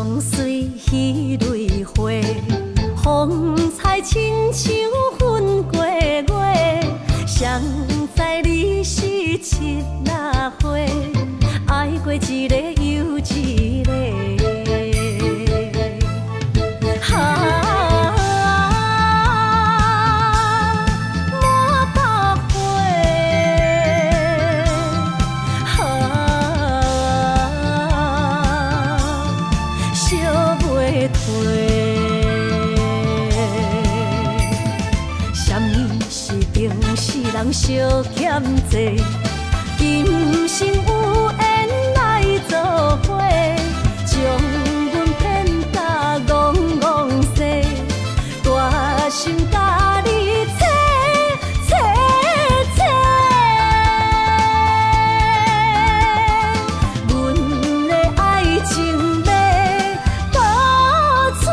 上水彼蕊花，风采亲像云过月。谁知你是七那花，爱过一个又一个。人相欠债，今生有缘来作伙，将阮骗甲戆戆西，大心甲你切切切，阮的爱情要倒找。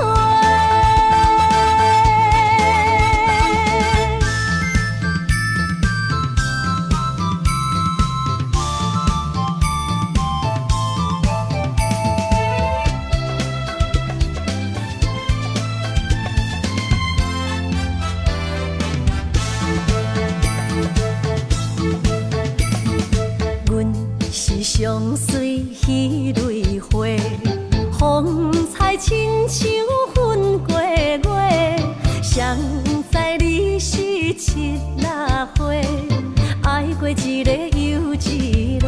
上水彼蕊花，风采亲像云过月。谁知你是七那花，爱过一个又一个。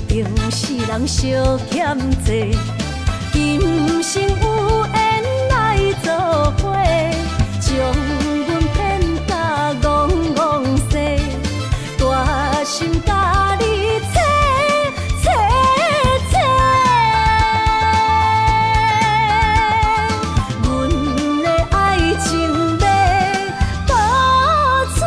人相欠债，今生有缘来作伙，将阮骗甲戆戆西，大心甲你切切切，阮的爱情要倒找。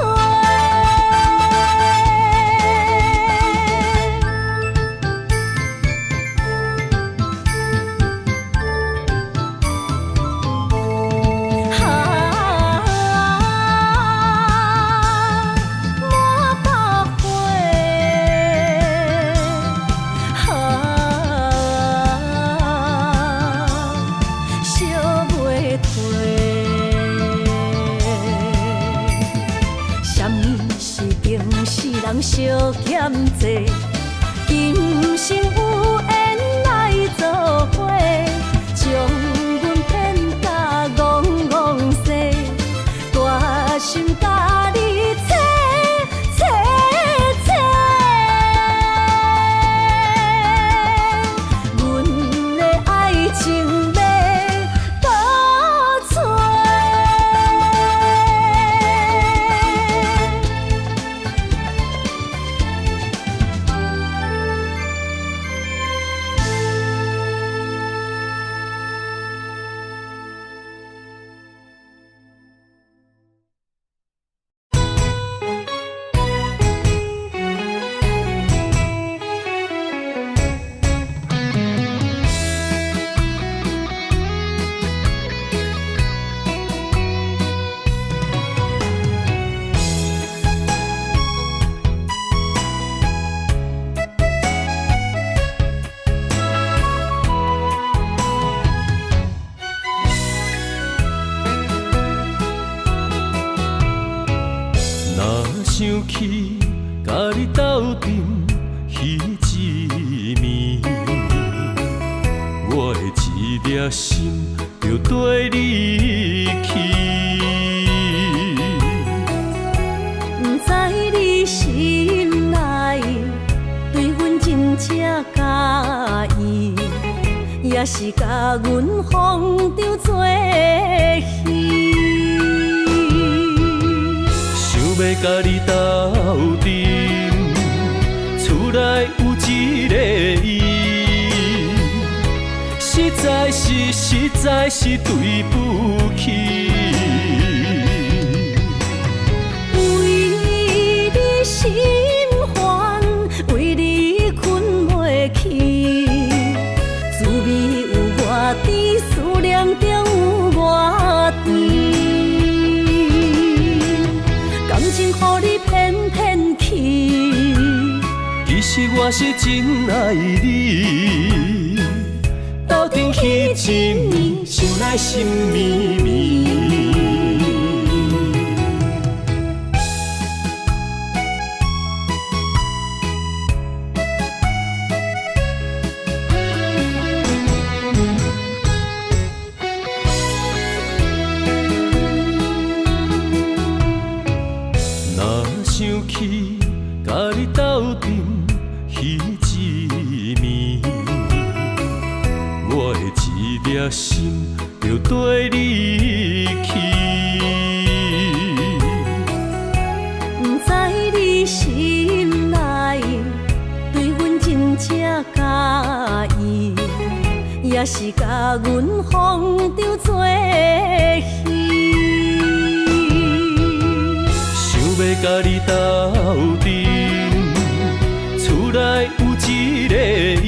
人相欠债，今生有缘来作伙，将阮骗甲戆戆西，大心甲你切切切，阮的爱情要倒找。想起甲你斗阵彼一暝，我的一粒心就跟你去。不知你心内对阮真正介意，也是甲阮放张做戏。要甲你斗阵，厝内有一个伊，实在是对不起。为你心烦，为你困袂去。滋味有外甜，思念中有外甜。感情予你骗骗去，其实我是真爱你。斗阵彼一暝，想来心绵绵。想起甲你斗阵彼一暝，我的一粒心就跟你去。不知你心内对阮真正介意，也是甲阮风中作戏。要甲你斗阵，厝内有一个伊，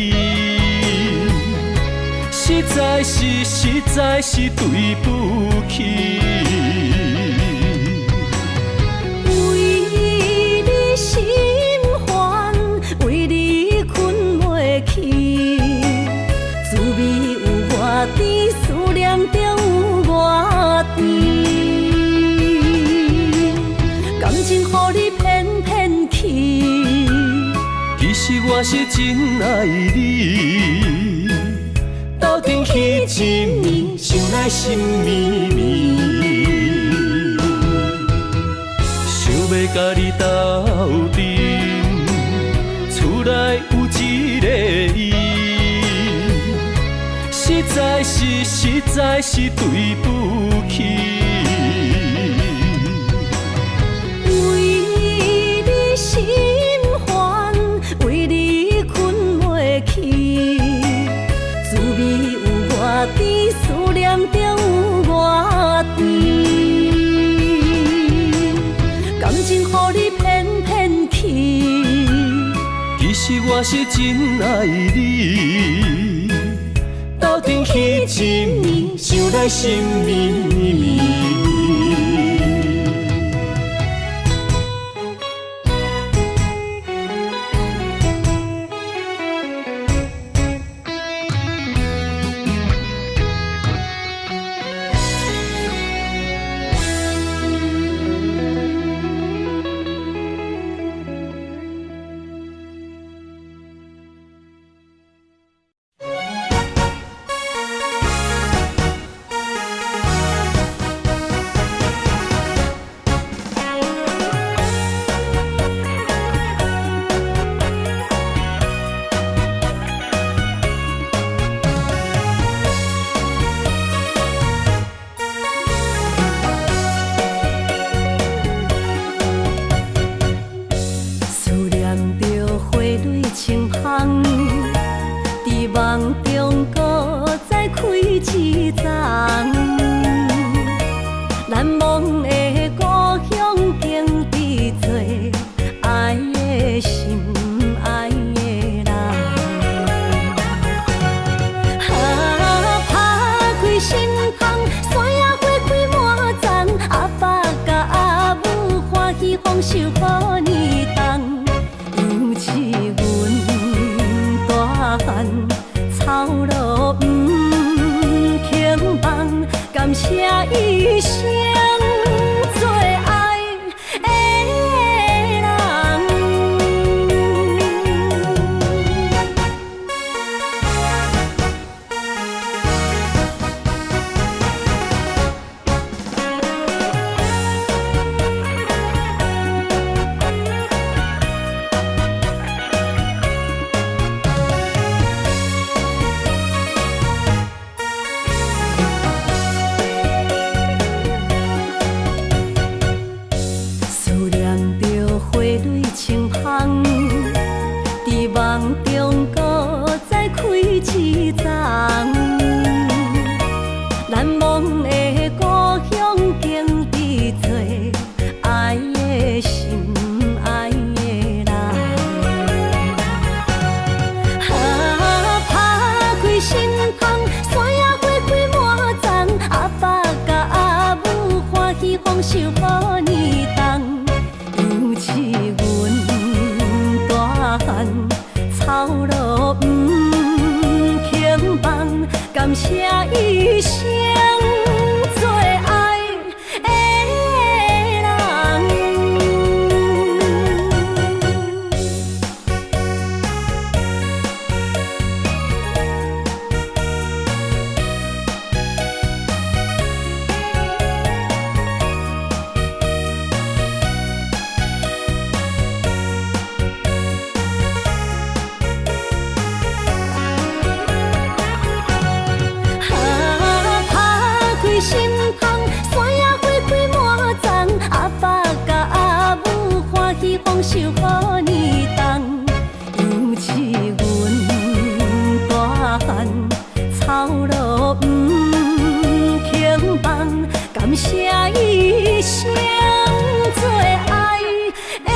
实在是对不起。为你心烦，为你困袂去，滋味有外甜，思念中有外甜。感情予你骗骗去，其实我是真爱你。斗阵彼一暝，想来心绵绵。想要甲你斗阵，厝内有一个伊，实在是对不起。心烦，为你困袂去，滋味有外甜，思念中有外甜。感情予你骗骗去，其实我是真爱你。斗阵彼一暝，想来心绵绵。丰收好年冬，尤是阮大汉操劳不轻放，感谢一生做爱的人。心芳，山野花开满丛，阿爸甲阿母欢喜丰收好年冬，尤是阮大汉操劳不轻放，感谢一生做爱的人。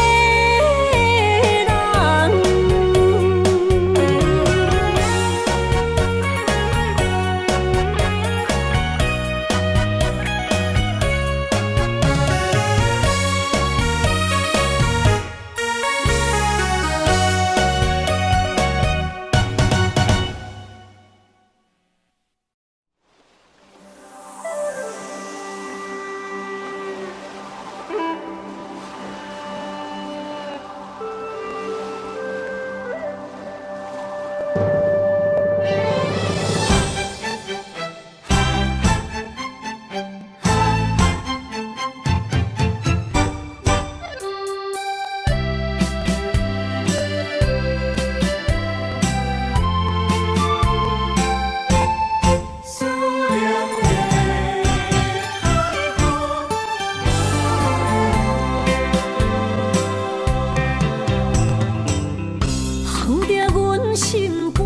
心肝，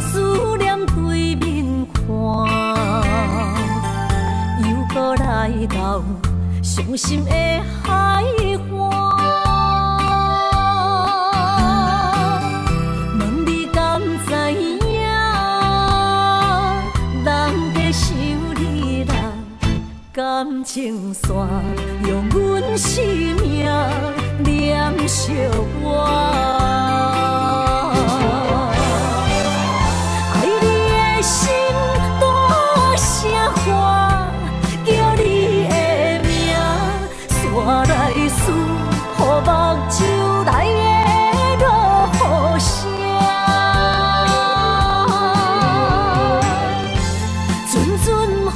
思念对面看，又搁来到伤心的海岸。问你敢知影？人在想你啦，感情线用阮生命念惜我。我来思，雨目睭内的落雨声，阵阵风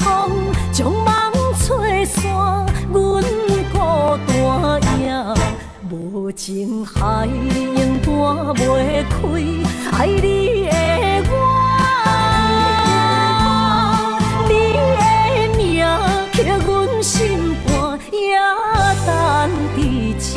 将梦吹散，阮孤单影，无情海永断袂开，爱你的我。心肝也等伫这。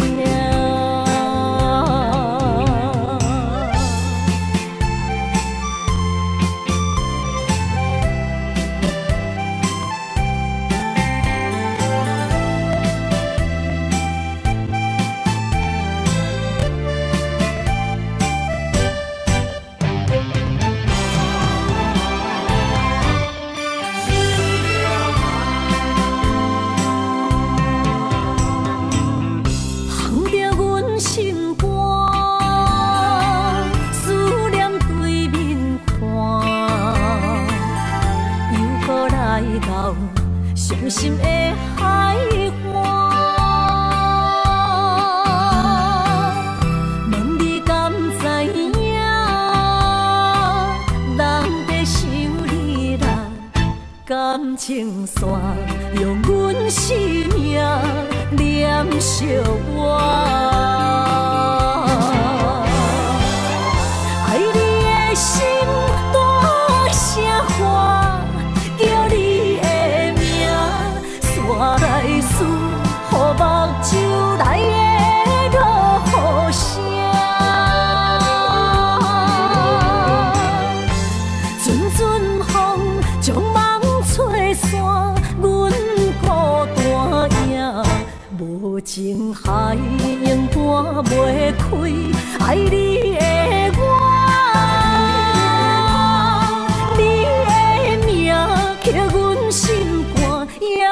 心肝，思念对面看，又搁来到伤心的海岸。问你敢知影？人在想你啦，感情线用阮生命念惜我。心大声喊，叫你的名，山来思，雨目睭内的落雨声，阵阵风将梦吹散，阮孤单影，无情海永断袂开，爱你的我。刻阮心肝也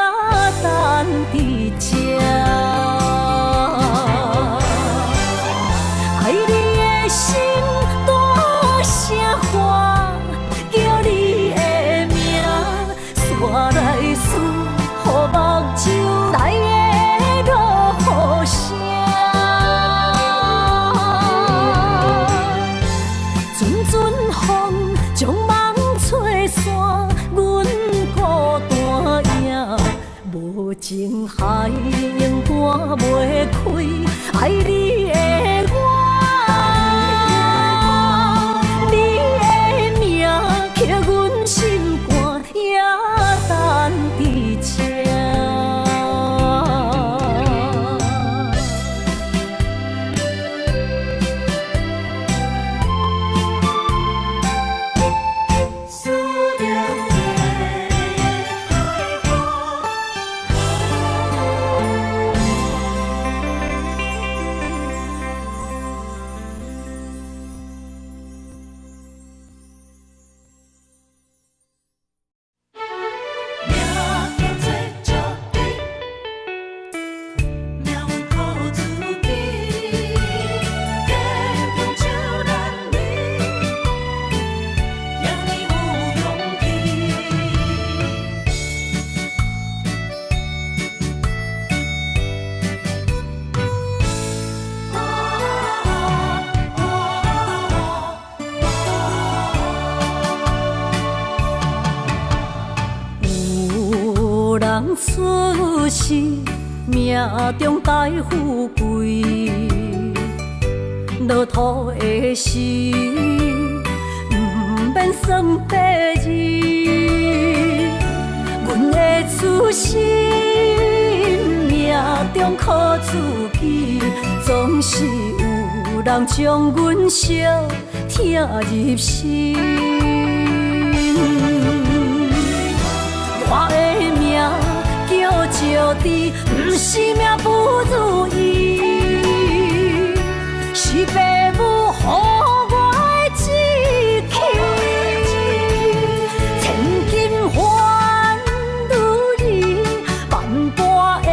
情海永断袂开，爱你的我，你的名刻阮心肝，也等伫这。出世命中带富贵，落土的时，不免算白字。阮的出身命中靠自己，总是有人将阮惜听入心。我的名叫石猪，不是命不如意，是父母予我的志气。千金换如意，万般的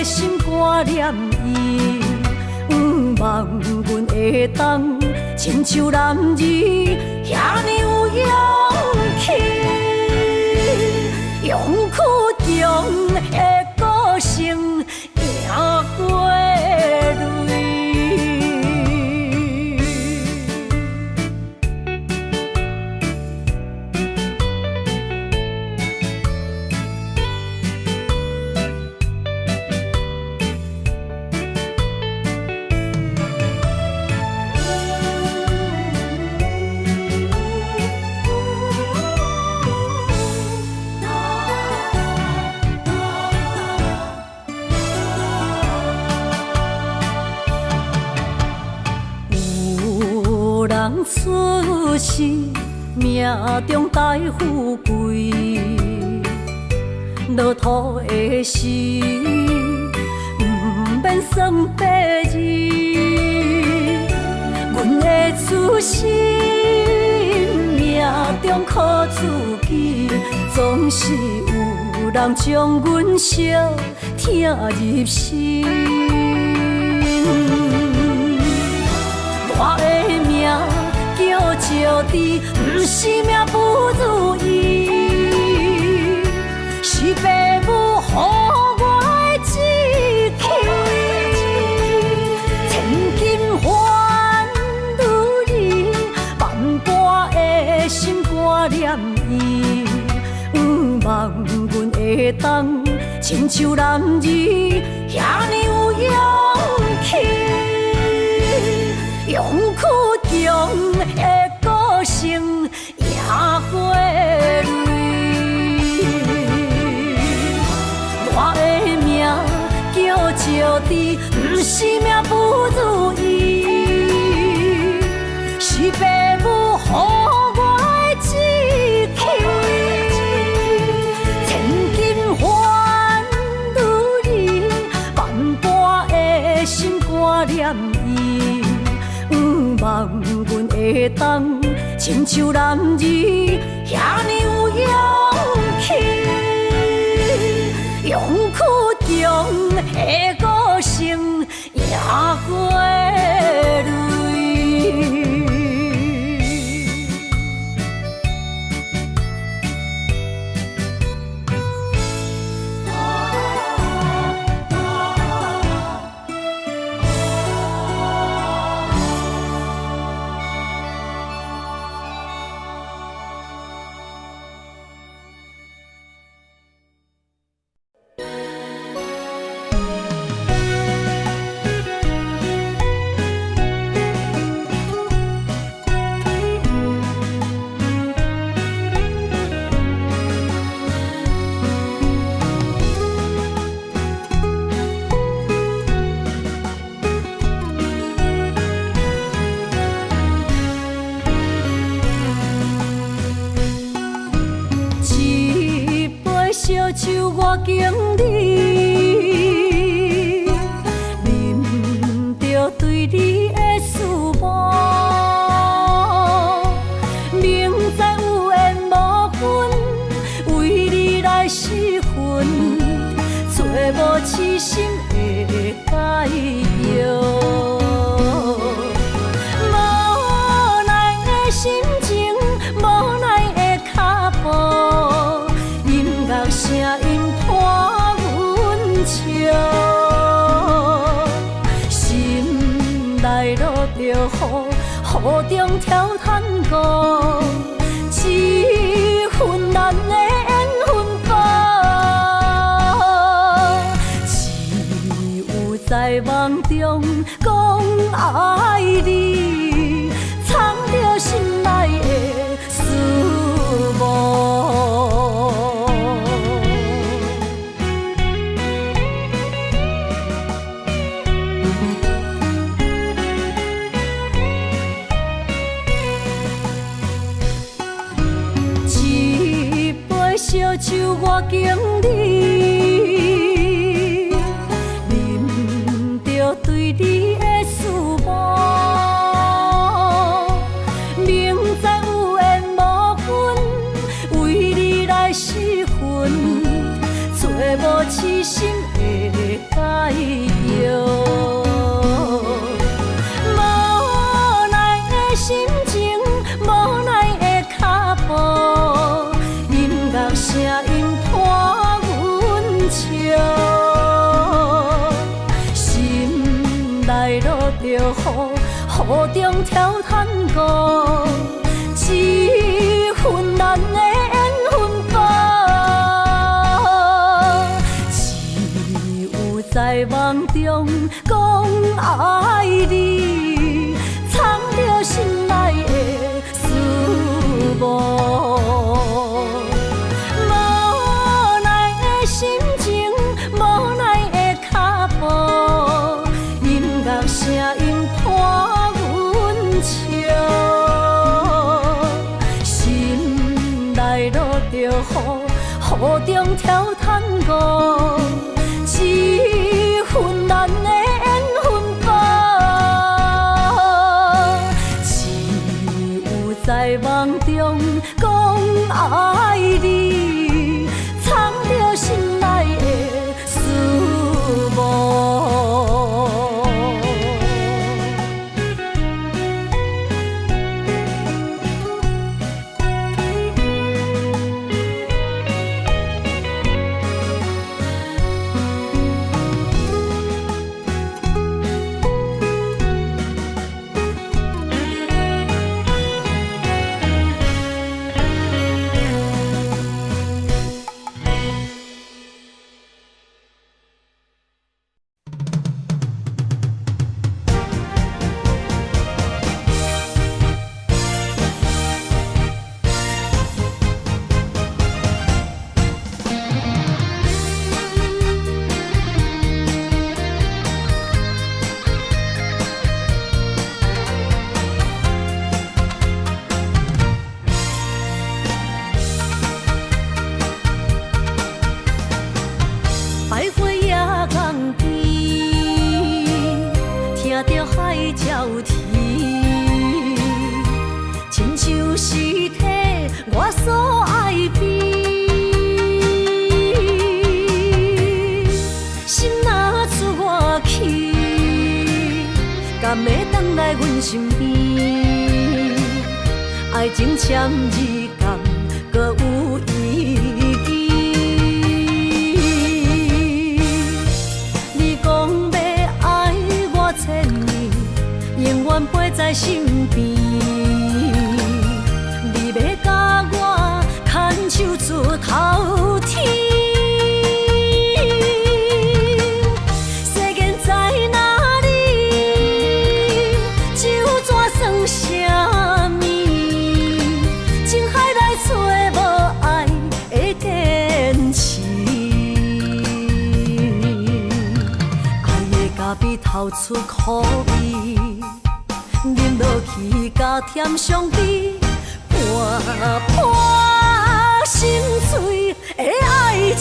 心肝念伊，望阮会当亲像男儿遐尼有勇气。勇气中的个性赢过泪。出世命中带富贵，落土的时，不免算白字。阮的出身命中靠自己，总是有人将阮惜听入心。我的名叫石猪，不是命不如意，是父母予我的志气。千金换如意，万般的心肝念伊，望阮会当亲像男儿遐尼有勇气。勇气中的个性赢过泪。我的名叫石猪，不是命不如意，是父母予我的志气。千金换如意，万般的心肝念伊。望阮会当亲像男儿遐尼有勇气。勇气中的个性赢过泪。烧酒我敬你，啉着对你的思慕，明知有缘无分，为你来失魂，找无痴心的解药。无奈的心情，无奈的脚步。声音伴阮笑，心内落着雨，雨中跳探戈，一份难的缘分薄，只有在梦中讲爱你，藏着心内的思慕。烧酒我敬你，啉着对你的思慕，明知有缘无分，为你来失魂，找无痴心的解药。无奈的心情，无奈的脚步。声音伴阮笑，心内落着雨，雨中跳探戈，一份难的缘分薄，只有在梦中讲爱你，藏着心内的思慕。声音伴阮笑，心内落着雨，雨中跳探戈，一份难的缘分薄，只有在梦中讲爱你，藏着心内的思慕。敢会回来阮身边？爱情签字敢搁有意义？你讲要爱我千年，永远陪在身边。你要甲我牵手出头天。 透出苦味，啉落去甲甜相比，半心碎的爱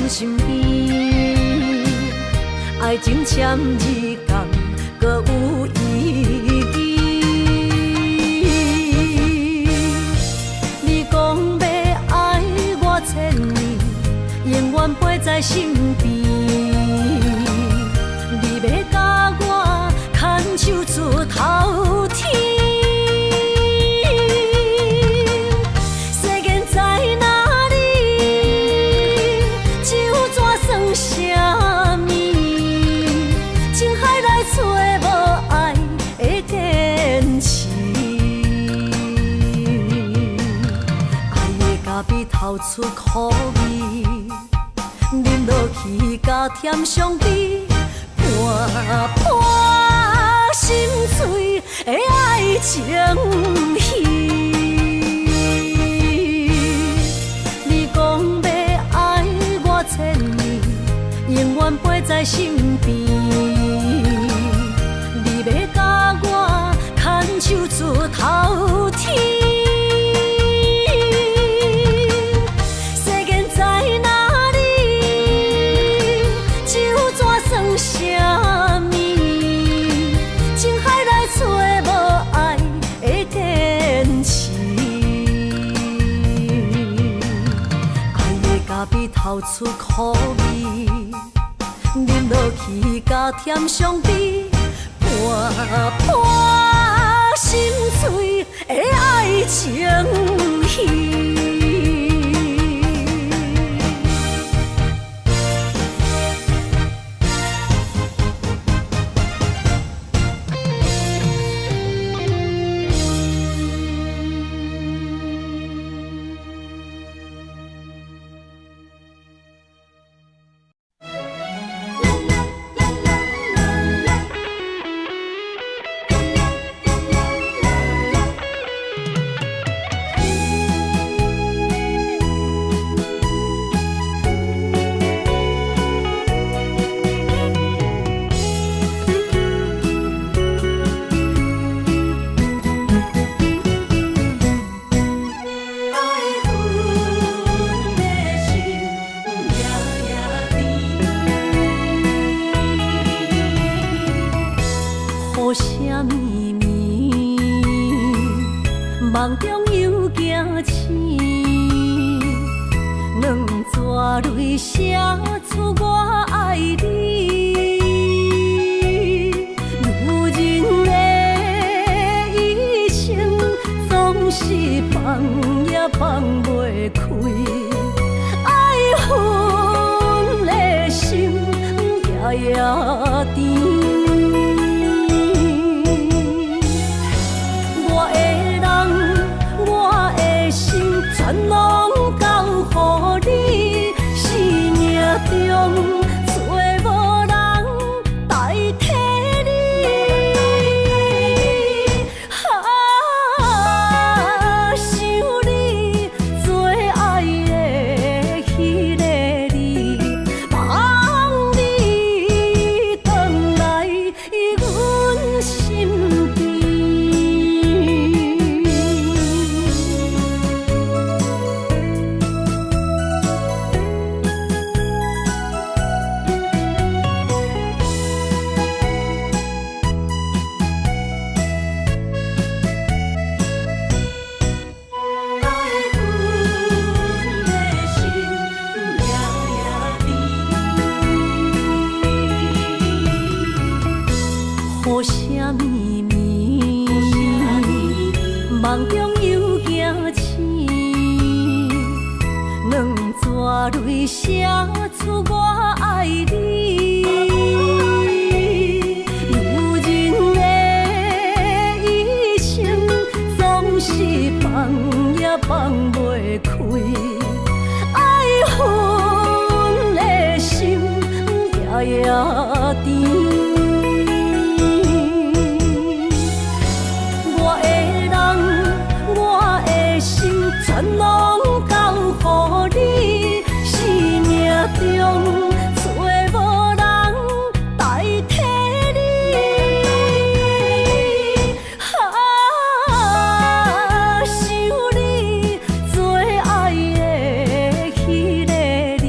身边，爱情签字间，搁有意义。你讲要爱我千年，永远陪在身边。你要甲我牵手出头天。透出苦味，饮落去甲甜相比，伴伴心碎的爱情戏。你讲要爱我千年，永远陪在身边。你要甲我牵手出头天。透出苦味，饮落去甲甜相比，伴伴心碎的爱情戏。梦中又惊醒，两纸泪写出我爱你。女人的一生总是放也放袂开，爱恨的心夜夜甜。全拢交予你，生命中找无人代替你。想你做爱的迄个你，望你回来阮身边。雨声绵绵，梦中又惊醒，两纸泪写出我爱你。女人的一生总是放也放袂开，爱恨的心夜夜甜。全拢交予你，生命中找无人代替你。想你做爱的迄个你，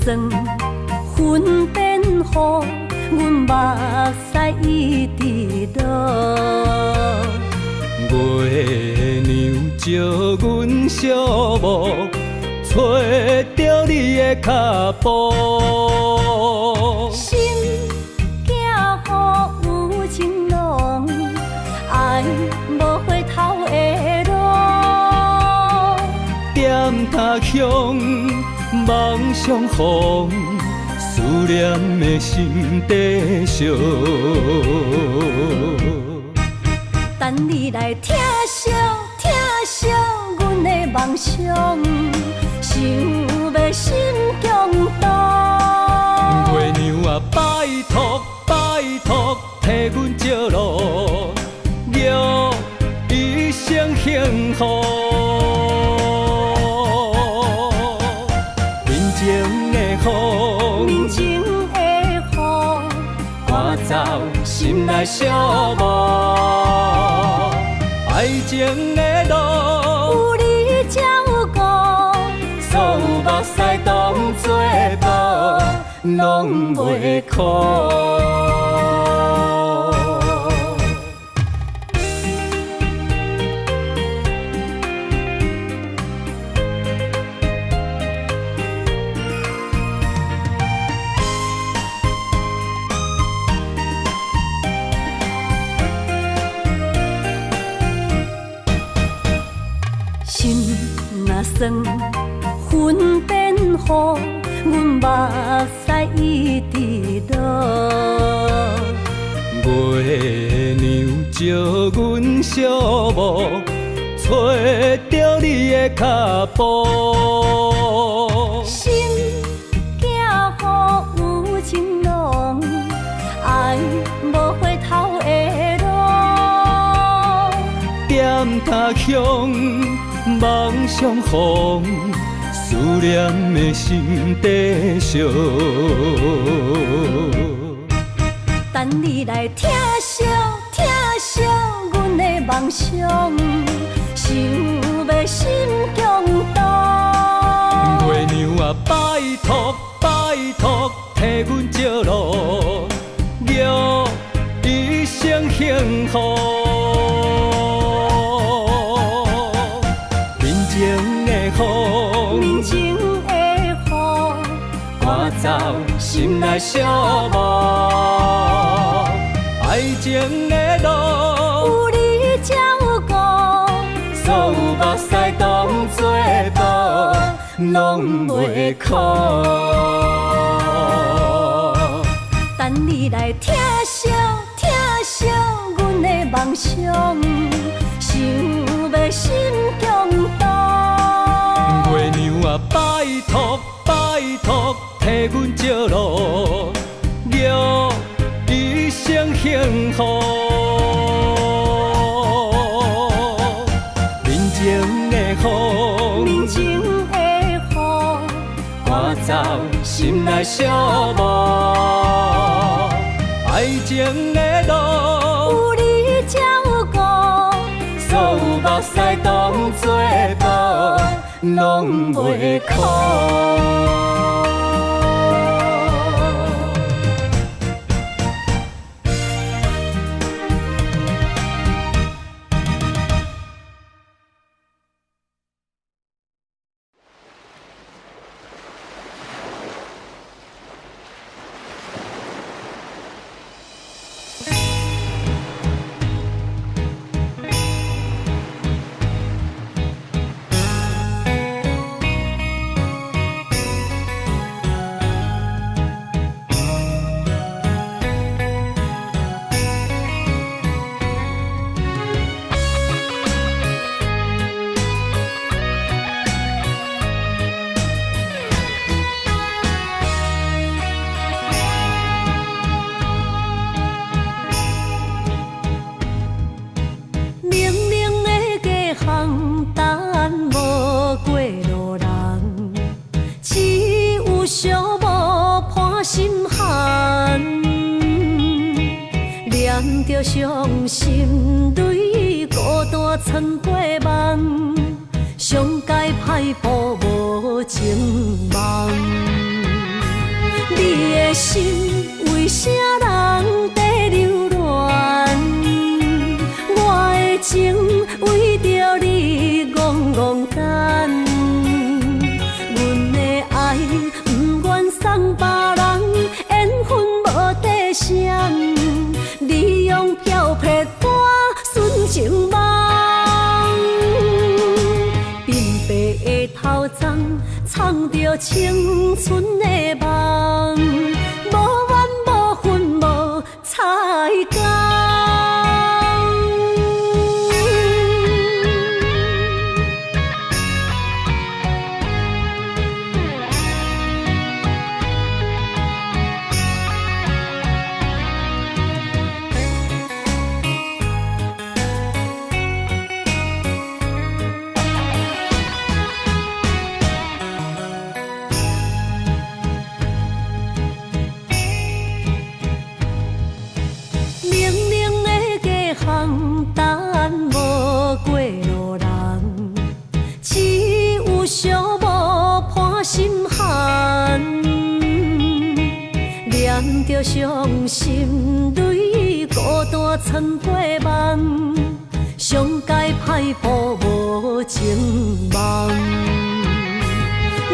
算云变雨，阮目屎一直落。月娘照阮寂寞，找着你的脚步。心行雨有情浓，爱无回头的路。点他乡，梦相逢，思念的心底烧。等你来疼惜疼惜阮的梦想，想要心强大。月娘啊，拜托拜托，替阮照路，祝一生幸福。面前的雨，面前的雨，赶走心内寂寞。爱情的路，有你才有我，所有目屎当作无，拢袂苦。心若酸，云变雨，阮目屎一直落。月娘照阮寂寞，找着你的脚步。心行雨有情浓，爱无回头的路。点他乡，梦相逢，思念的心底烧。等你来疼惜疼惜阮的梦想，想要心强大。月娘啊，拜托拜托，替阮照路，祝一生幸福。面前的雨，面前的雨，赶走心内寂寞。爱情的路，有你才有我，所有目屎当作无，拢袂苦。等你来疼惜疼惜阮的梦想，想要心强大。月娘啊，拜托拜托，替阮照路，祝一生幸福。面前的雨，面前的雨，赶走心内寂寞。爱情的路，有你才有我，所有目屎当作无，拢袂苦。着伤心泪，孤单藏过梦，上界歹步无情梦。你的心为啥人在流乱？我的情为着你戆戆等，阮的爱不愿送别人，缘分无底线，你用漂泊歌纯情梦。鬢白的头鬃，藏着青春的梦，无怨无恨无彩工。着伤心泪，孤单藏过梦，上界歹步无情梦。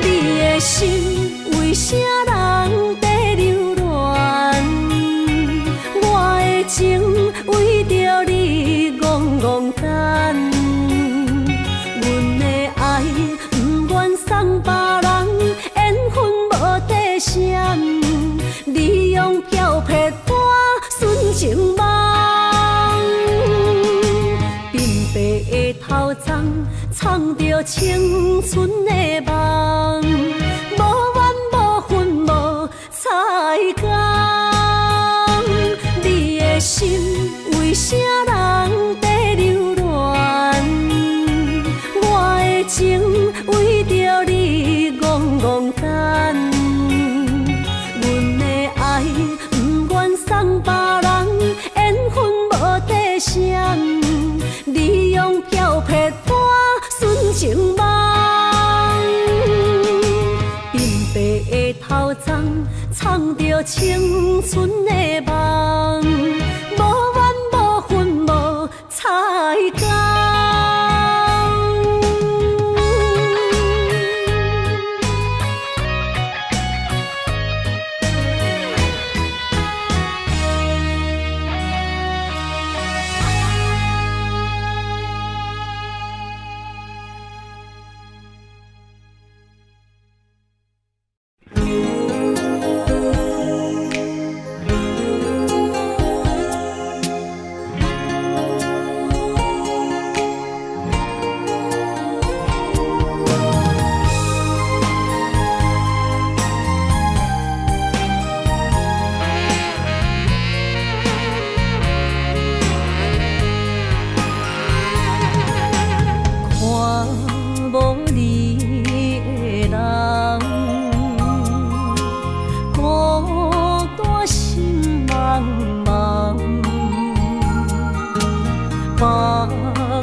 你的心为啥人在流乱？我的情为着你戆戆等，阮的爱不愿送别人，缘分无底线。你用漂泊歌纯情梦，鬢白的头鬃藏着青春的梦，无怨无恨无彩工。你的心为啥人在流乱？我的情为着你戆戆等。送别人，缘分无底线，你用漂泊歌纯情梦。鬢白的头鬃藏着青春的梦，无怨无恨无彩工。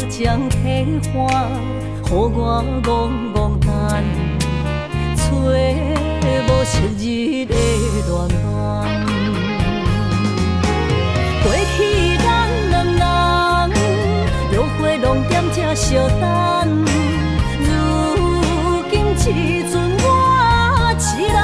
将体花，予我戆戆等，找无昔日的恋梦。过去咱两人，落花拢踮这相等，如今只剩我一人。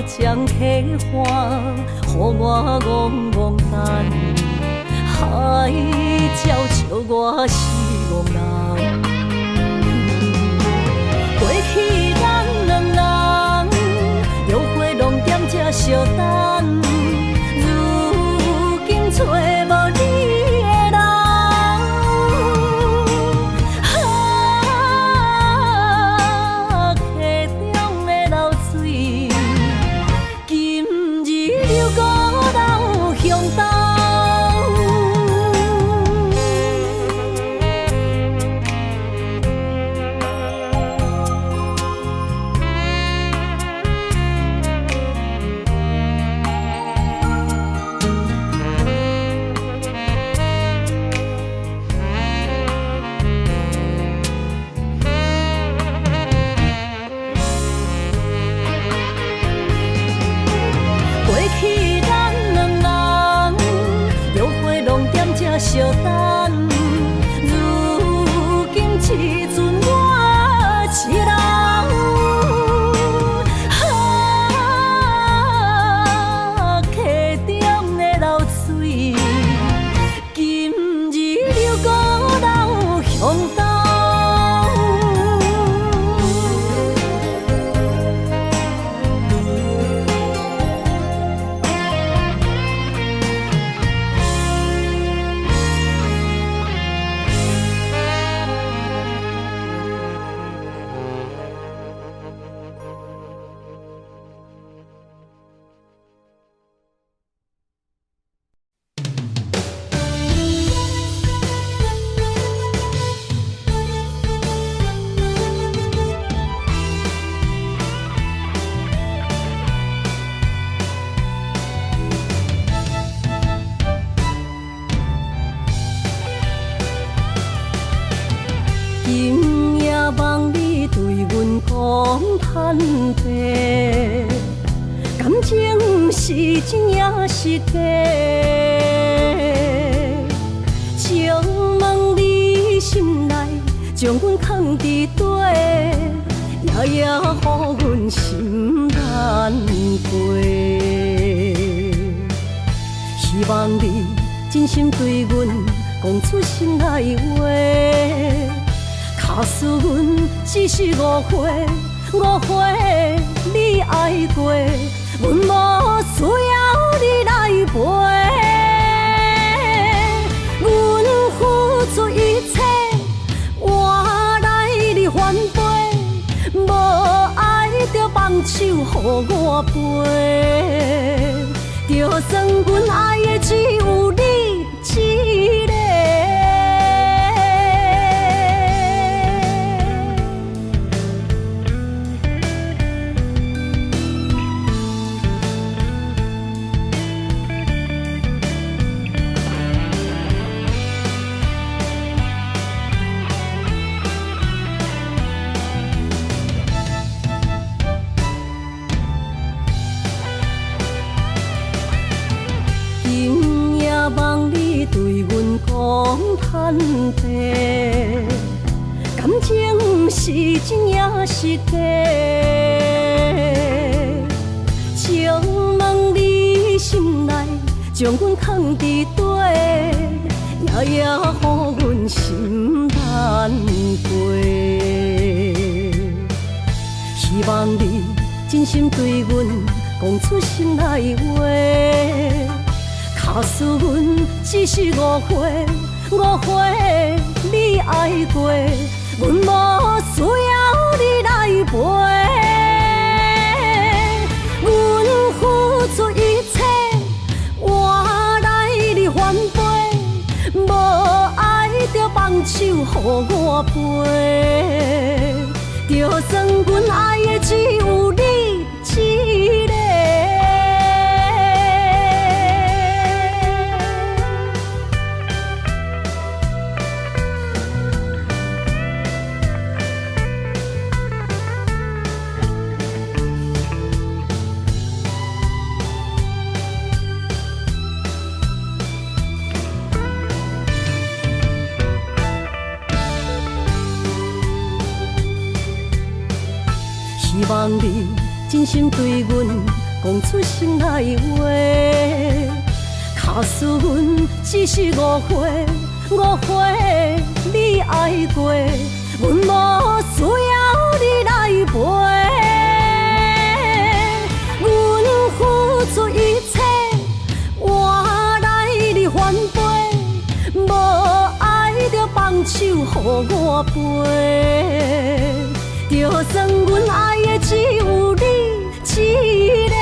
将体花，予我戆戆等，海鸟笑我是憨人。过去咱两人约会拢踮这相等，如今找无你的人。溪中的流水，今日流过到向东。相等，如今只剩我一人。溪中的流水，今日流过到向东。今夜望你对阮讲坦白，感情是真也是假？请问你心内将阮藏伫底，夜夜予阮心难过。希望你真心对阮讲出心内话。假使阮只是误会，你爱过，阮无需要你来陪。阮付出一切，换来你反背，无爱就放手予我飞。就算阮爱的只有你一个。望你对阮讲坦白，感情是真也是假？请问你心内将阮藏伫底，夜夜予阮心难过。希望你真心对阮讲出心内话。假使阮只是误会，你爱过，阮无需要你来陪。阮付出一切，换来你反背，无爱就放手予我飞。就算阮爱的只有你一个。希望你真心对阮讲出心内话。卡斯阮只是误会，误会你爱过，阮无需要你来陪。阮付出一切，换来你反背，无爱就放手予我飞。就算阮爱的只有你一个。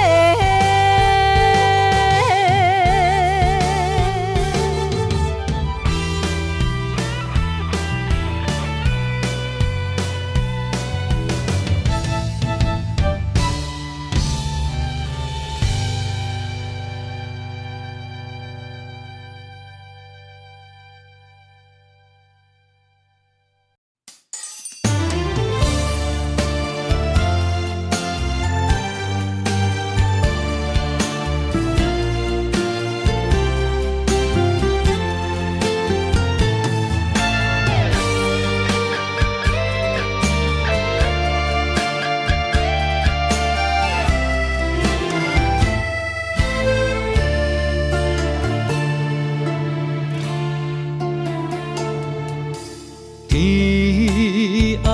天暗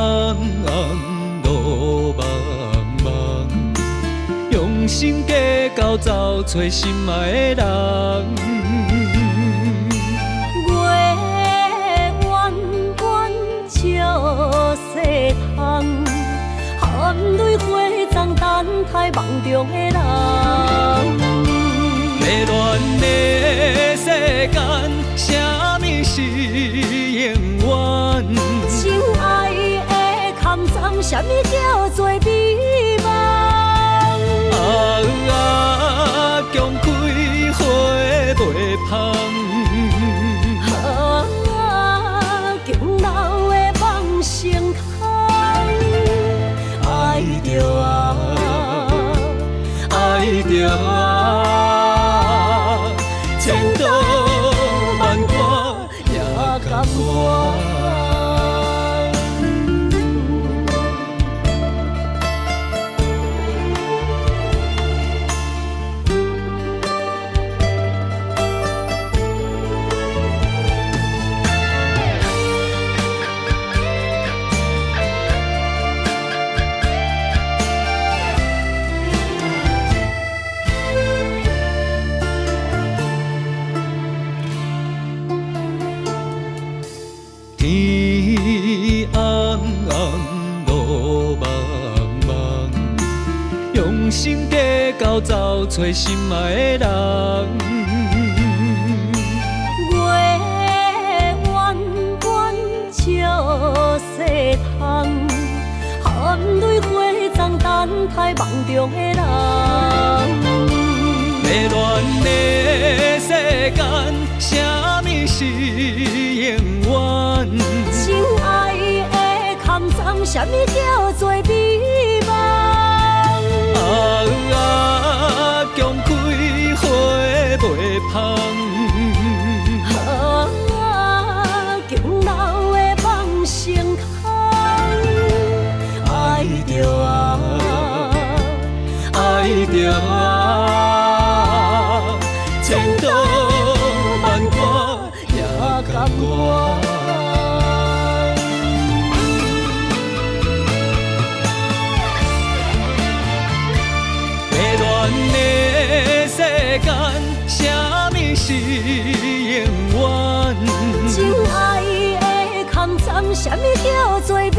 暗，路茫茫，用心计较找找心爱的人。月弯弯照西窗，含泪花丛等待梦中的人。迷乱的世间，什么是永远？情爱的坎藏，什么叫做美梦？强开花袂芳。强留的梦成空。爱着爱着千刀万剐也甘愿。天暗暗，路茫茫，用心计较找找心爱的人。月弯弯照西窗，含泪花丛等待梦中的人。迷乱的世间，什么是永远？情爱的坎藏，什么叫做美梦？强开花袂芳。强留的梦成空。爱着爱着千刀万剐也甘愿。迷乱的世间，什么是永远？情爱的坎藏，什么叫做美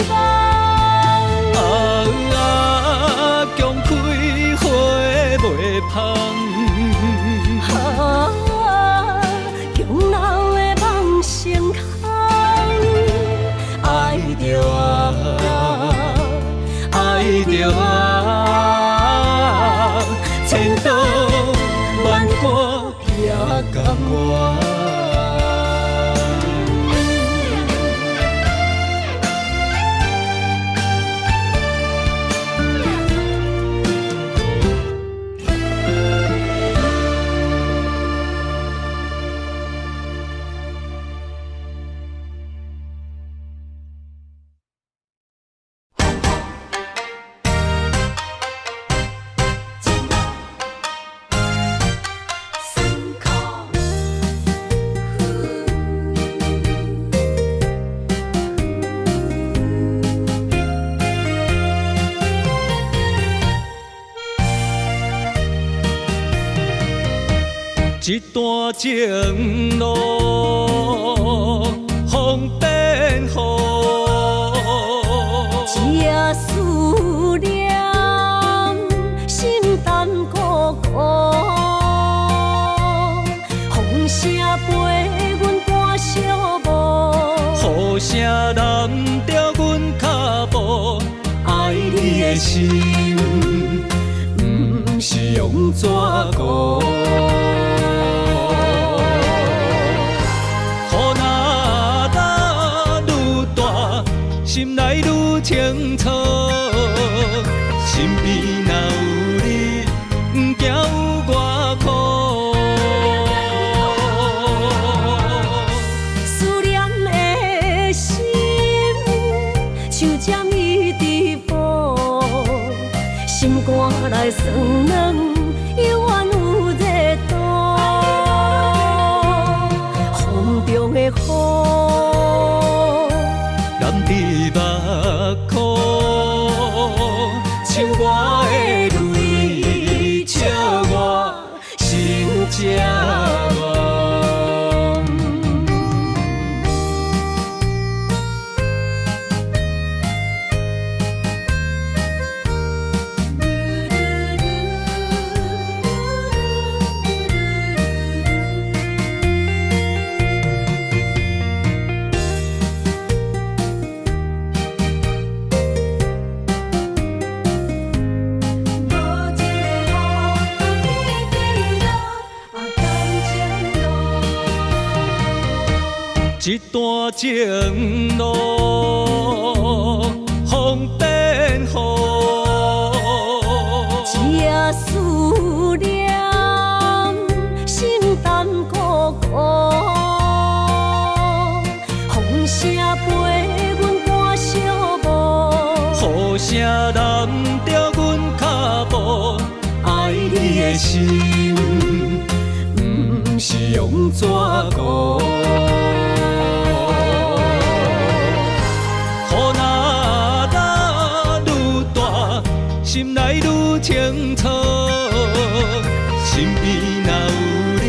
梦？强开花袂芳。强留的梦成空。爱着爱着千刀万剐也甘愿。一段情路风变雨，一夜思念，心淡孤孤。风声陪阮赶小步，雨声淋着阮脚步，爱你的心，不是用纸糊。心内愈清楚，心边若有你，不惊有我苦。思念的心，像针一直补，心肝内酸软，犹原有热度。风中的雨。像我的泪，笑我心正乱。一段情路风变雨，一夜思念，心淡孤孤。风声陪阮赶小步，雨声淋着阮脚步，爱你的心，不是用纸糊。心内愈清楚，心边若有你，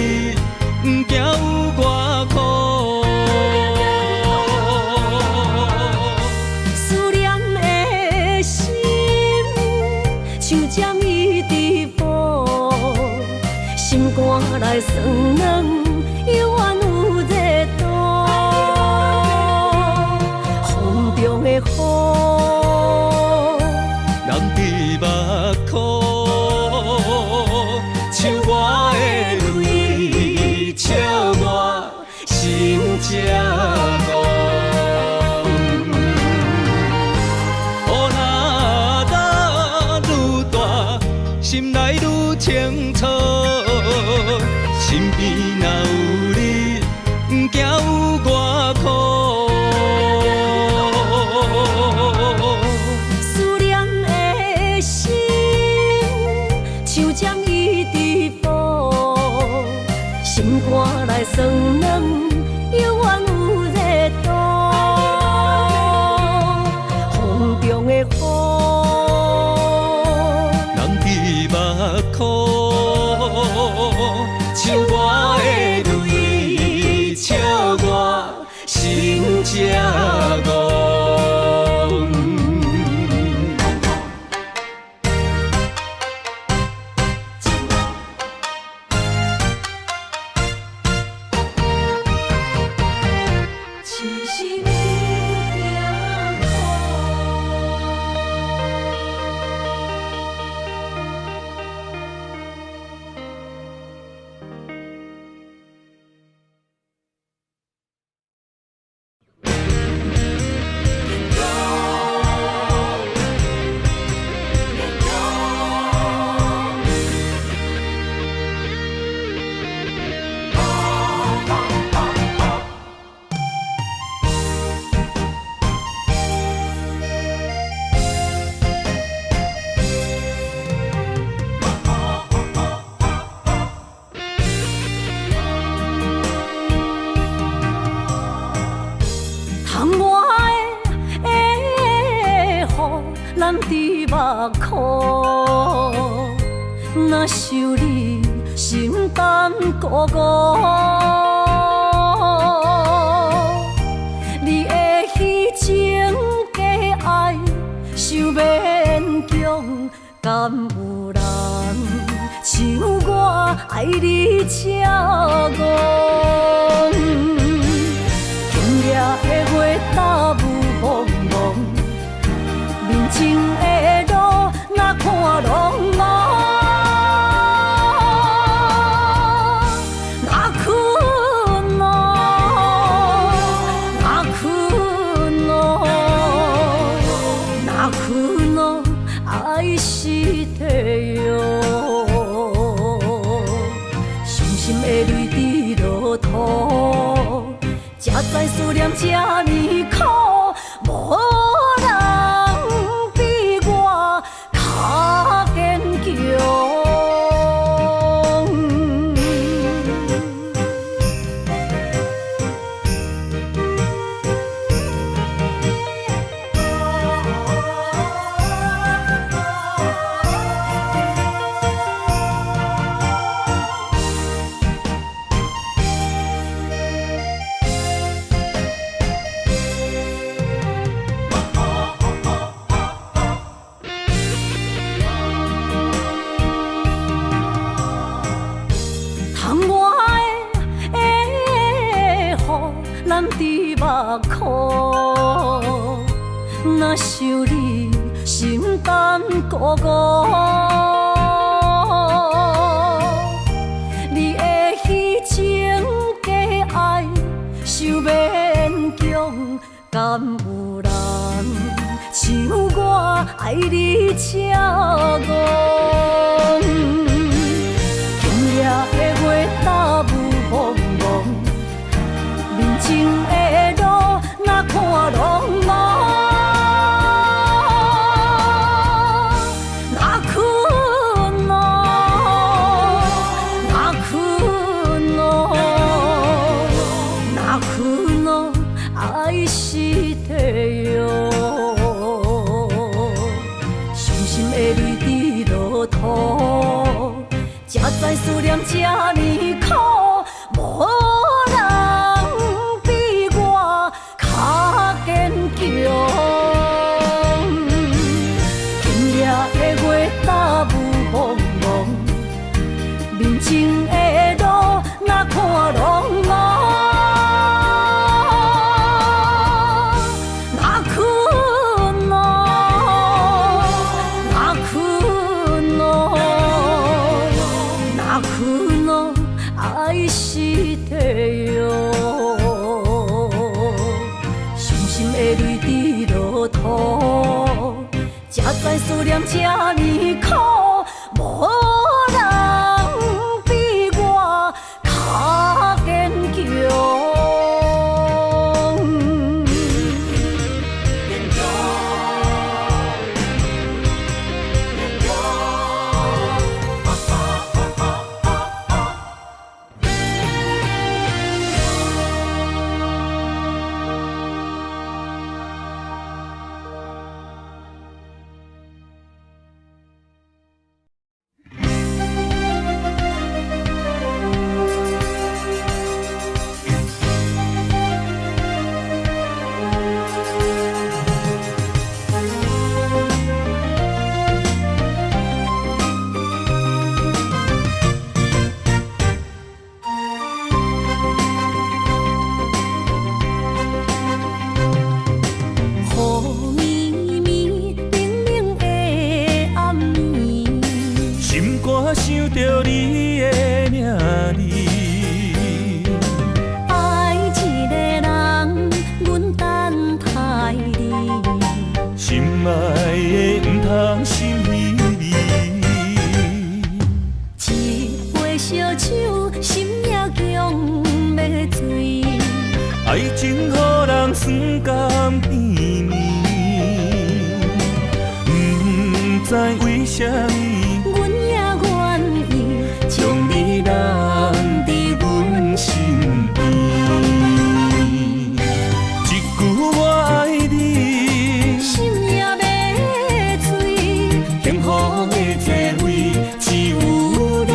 不惊有我苦。思念的心，像针一直补，心肝内酸软，犹原有热度。风中的雨。像我的泪，笑我心正乱。雨若打愈大，心内愈清楚，心边若有你，不惊有我苦。思念的心，像针一直补，心肝内酸软，犹原有热度。风中的雨，人伫目眶，像我的泪，笑我心正乱。咱伫目眶，若想你心胆孤孤。你的虚情假爱，想勉强，敢有人像我爱你这戆？今夜的月搭雾蒙蒙，面前的路哪看拢茫。爱是地哟，伤心的泪滴落土，才知思念这呢苦，无人比我较坚强。难滴目眶，若想你，心胆孤孤。你的虚情假爱，想勉强，敢有人像我爱你这戆？今夜的月搭雾蒙蒙。面前的路哪看拢茫，哪困咯，哪困咯，哪困咯，爱是地哟，伤心的泪滴落土，才知思念这呢苦，无。今夜的月搭雾蒙蒙，面前的路哪看拢茫，哪困咯，哪困咯，哪困咯，爱是地哟。泪滴落土，才知思念这呢苦，无人比我较坚强。想着你的名字，爱一个人，阮等待你，心爱的唔通心稀微。一杯烧酒，心也强要醉。爱情予人酸甘甜蜜，唔知为什么。将你留伫阮身边，一句我爱你，心也要醉。幸福的滋味只有你。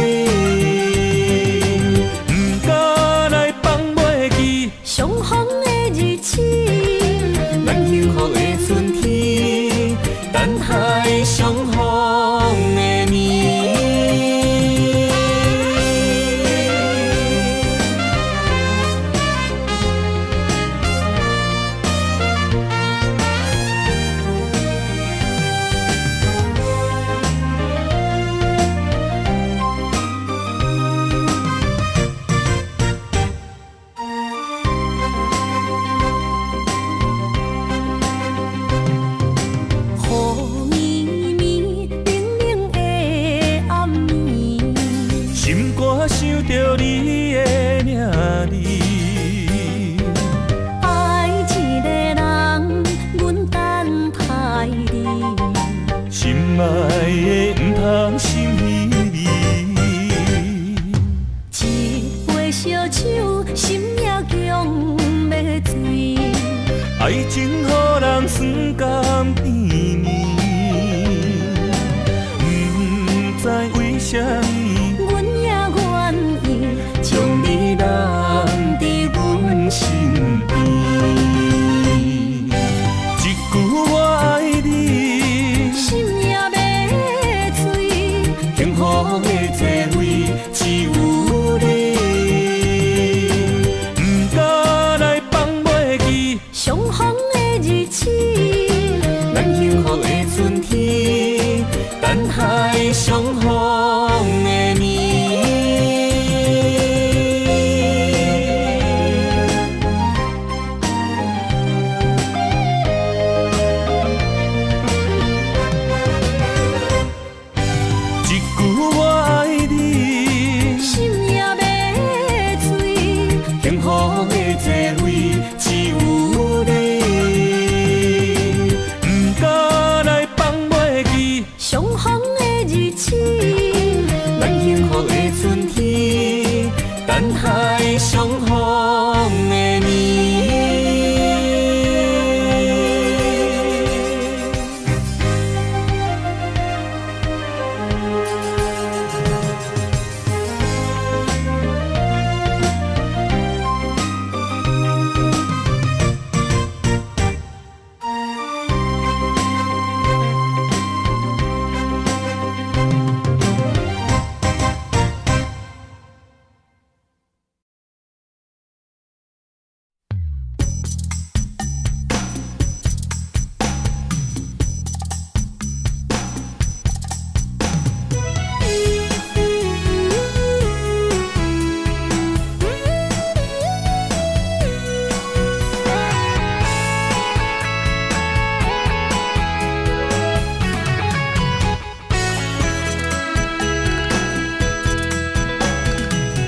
为什么？阮也愿意将你揽伫阮身边。一句我爱你，心也要碎，幸福的座位只有你，不敢来放袂记相逢的日子，咱幸福的春天，等待相逢的年。一句我爱你，心也要碎，幸福的座位只有你，不敢来放袂记相逢的日子，咱幸福的春天，等待相逢的年。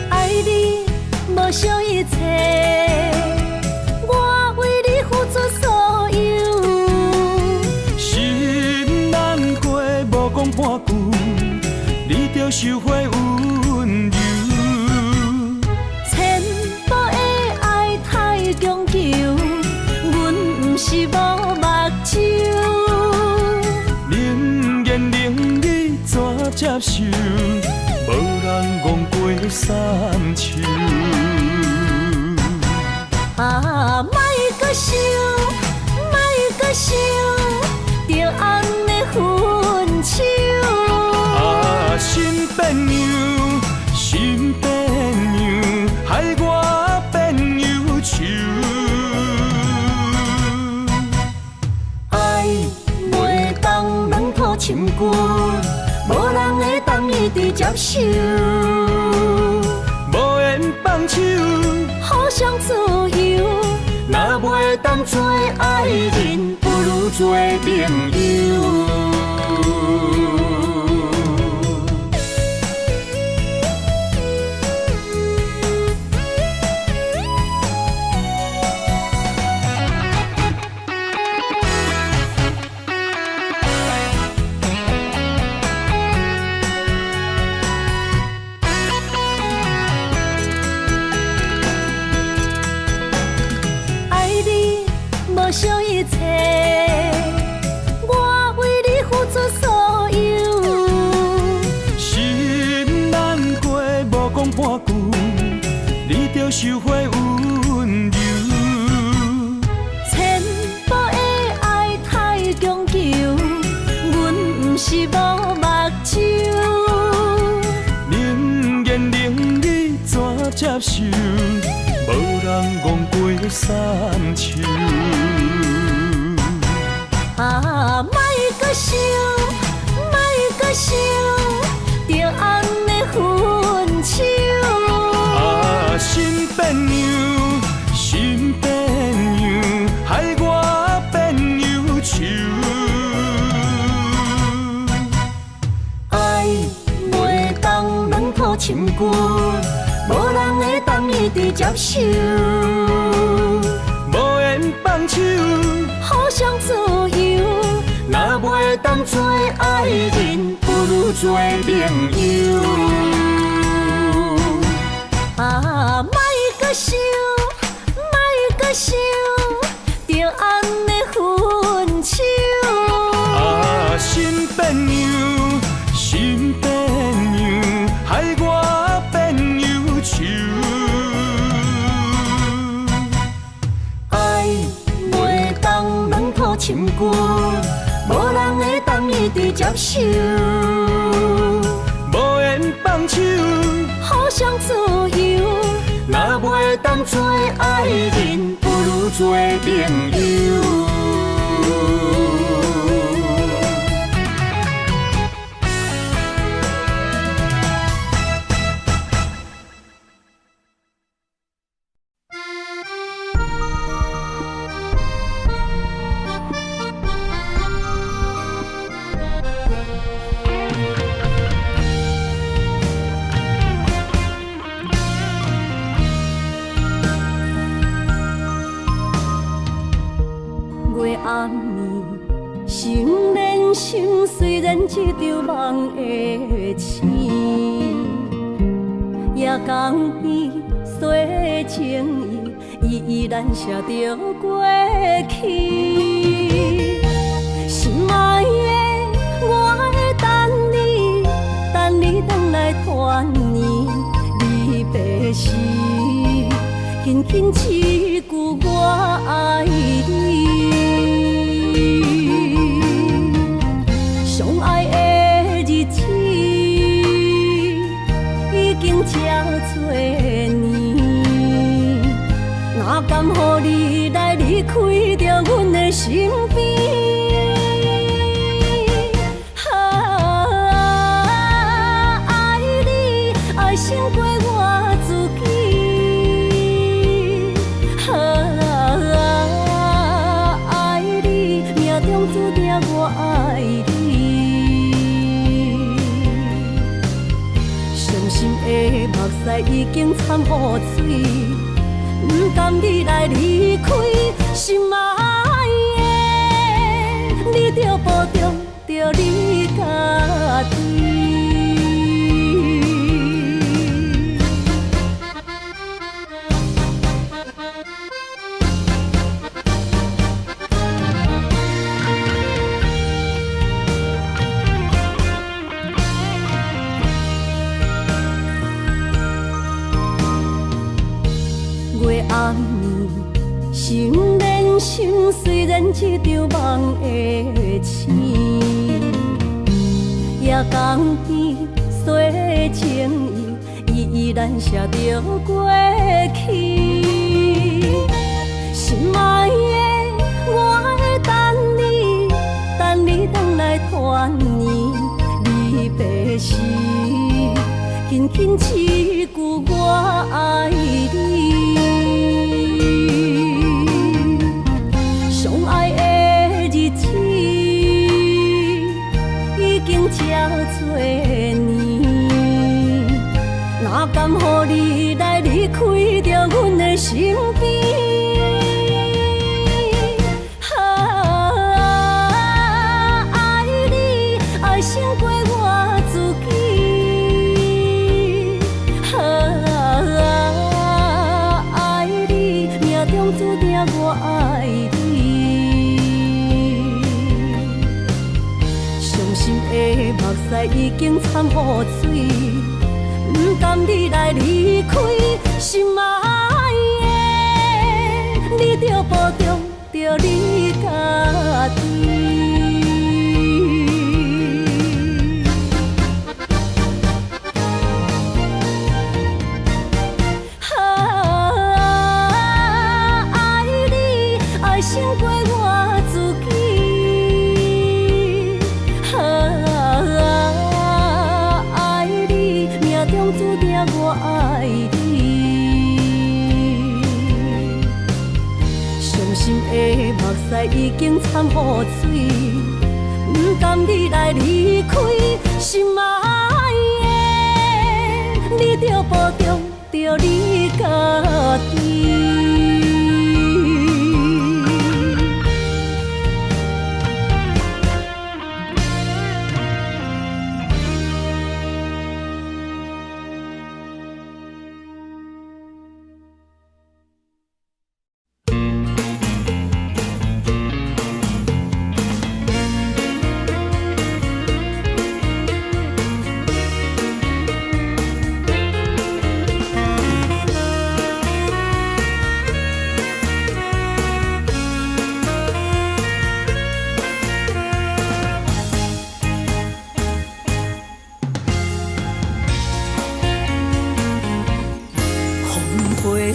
爱你无惜一切，我为你付出所有。心难过，无讲半句，你着收回温柔。千步的爱太强求，阮不是无目睭。冷言冷语怎接受？无人戆过三秋。啊，莫搁想，莫搁想，着安尼分手。啊，心变样，心变样，害我变忧愁。爱袂当软土深骨，无人会当一直接受。无缘放手，互相自由，若袂当做爱人，不如做朋友。爱你无惜一切，我为你付出所有。心难过，无讲半句，你着收回温柔。千步的爱太强求，阮不是无目睭。冷言冷语怎接受？无人戆过三秋。啊，莫搁想，莫搁想，着安尼分手。啊，心变样，心变样，害我变忧愁。爱袂当软土深骨，无人会当一直接受。无缘放手，互相自由，若袂当做爱人，不如做朋友。啊，莫搁想，莫搁想，着安尼分手。啊，心变样，心变样。受，无缘放手，互相自由。若袂当做爱人，不如做朋友。暗暝，心连心，虽然一场梦的醒。夜江边洗情意，依然写着过去。心爱的，我会等你，等你回来团圆。离别时，紧紧一句我爱你。相爱的日子已经这多年，哪甘予你来离开着阮的身边？爱你爱胜过我自己，爱你命中注定我爱你。的目屎已经掺雨水，不甘你来离开，心爱的，你着保重着你家己。暗暝，心连心，虽然一场梦的醒。夜江边洗情意，依然写着过去。心爱的，我会等你，等你回来团圆。离别时，紧紧一句我爱你。相爱的日子已经这多年，哪甘予你来离开着阮的身边？爱你爱胜过我自己，爱你命中注定我爱你。的目屎已经掺雨水，不甘你来离开，心爱的，你着保重着你家己。爱你爱胜过我自己。注定我爱你，伤心的目屎已经掺雨水，不甘你来离开，心爱的，你着保重着你家己。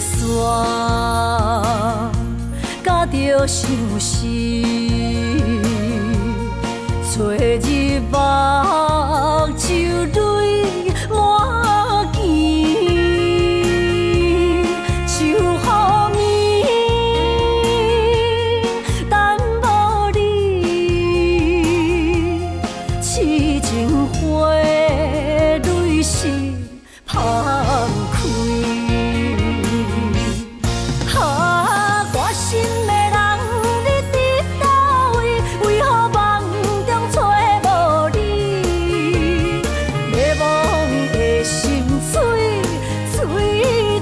山，甲着相思，找日目睭泪满肩，想予暝等无你，痴情花泪湿芳开。啊，我心的人，你伫倒位？为何梦中找无你？迷惘的心碎碎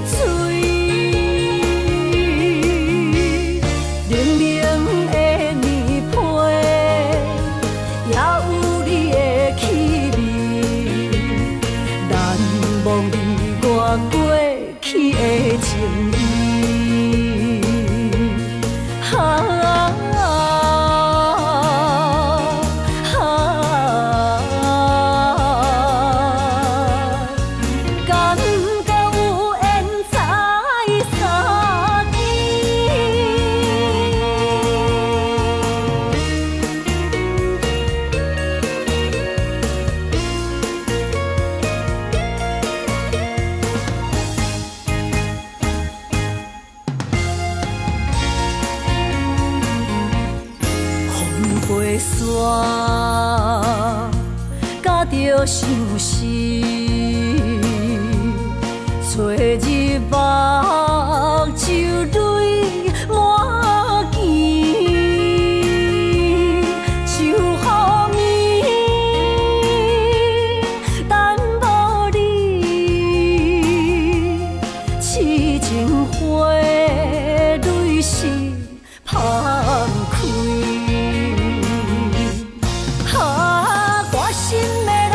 碎，冷冷的年岁，也有你的气味，难忘你我过去的情意。啊敢敢有缘再相见？风飞山，甲着相思，找日目睭泪满肩，想予暝等无你，痴情花泪湿芳开。啊，我心的人，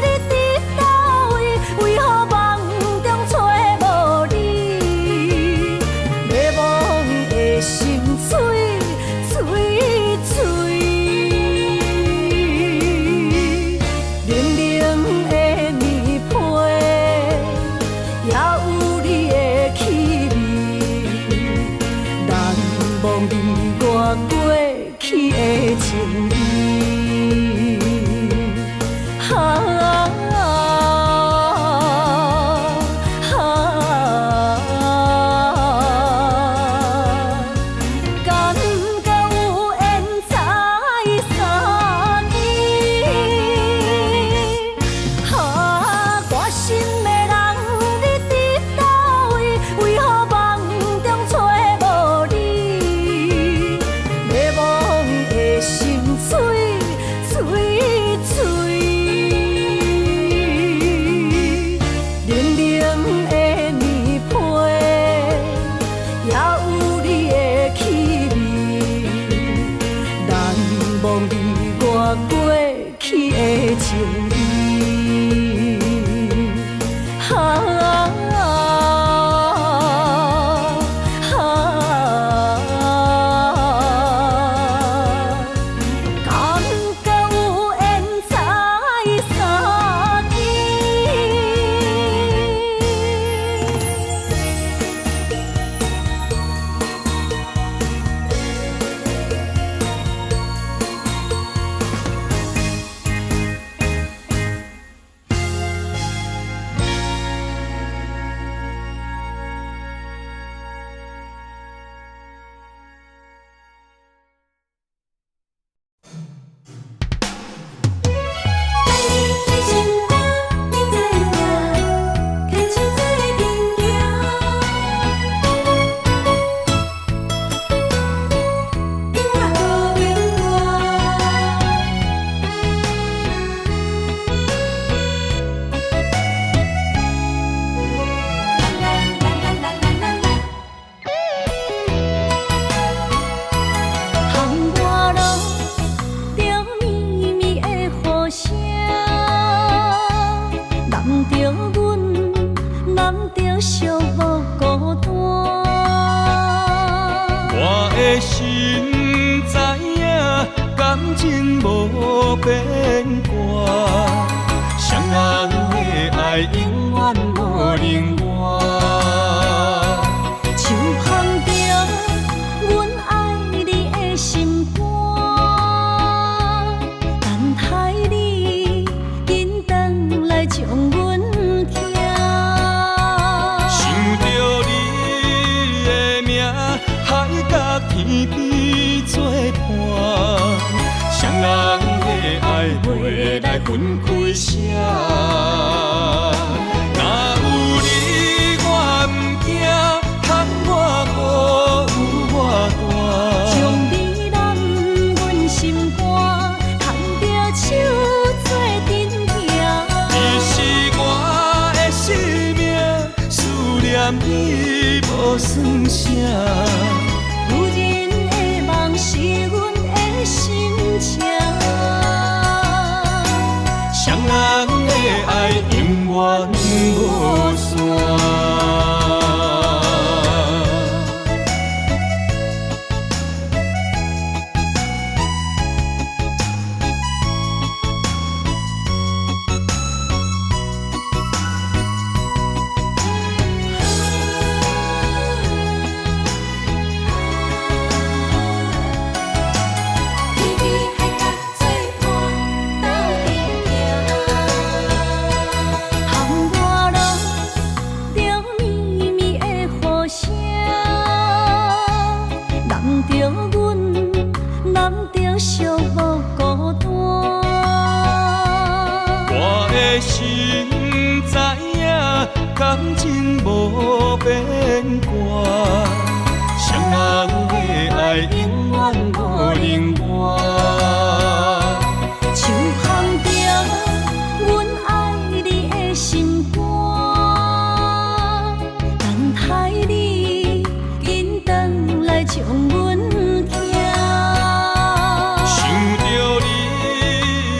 你伫倒位？为何梦中找无你？迷惘的心碎碎碎，冷冷的年岁，也有你的气味，难忘你我过去的情意。啊敢敢有缘再相见？啊，我心的人，你伫倒位？为何梦中找无你？迷惘的心碎碎碎，冷冷的年岁，也有你的气味，难忘你我过去的情意。啊敢敢有缘再相见？的心知影，感情无变卦，双人的爱永远无冷漠。分开声。若有你我毋惊，通我无有我大。将美男阮心肝，牵着手做阵行。你是我的生命，思念你无算啥。女人的梦是阮的心情，双人的爱永远无散。心知影，感情无变卦，双人的爱永远无冷漠。手捧着阮爱你的心肝，等待你紧转来将阮行。想着你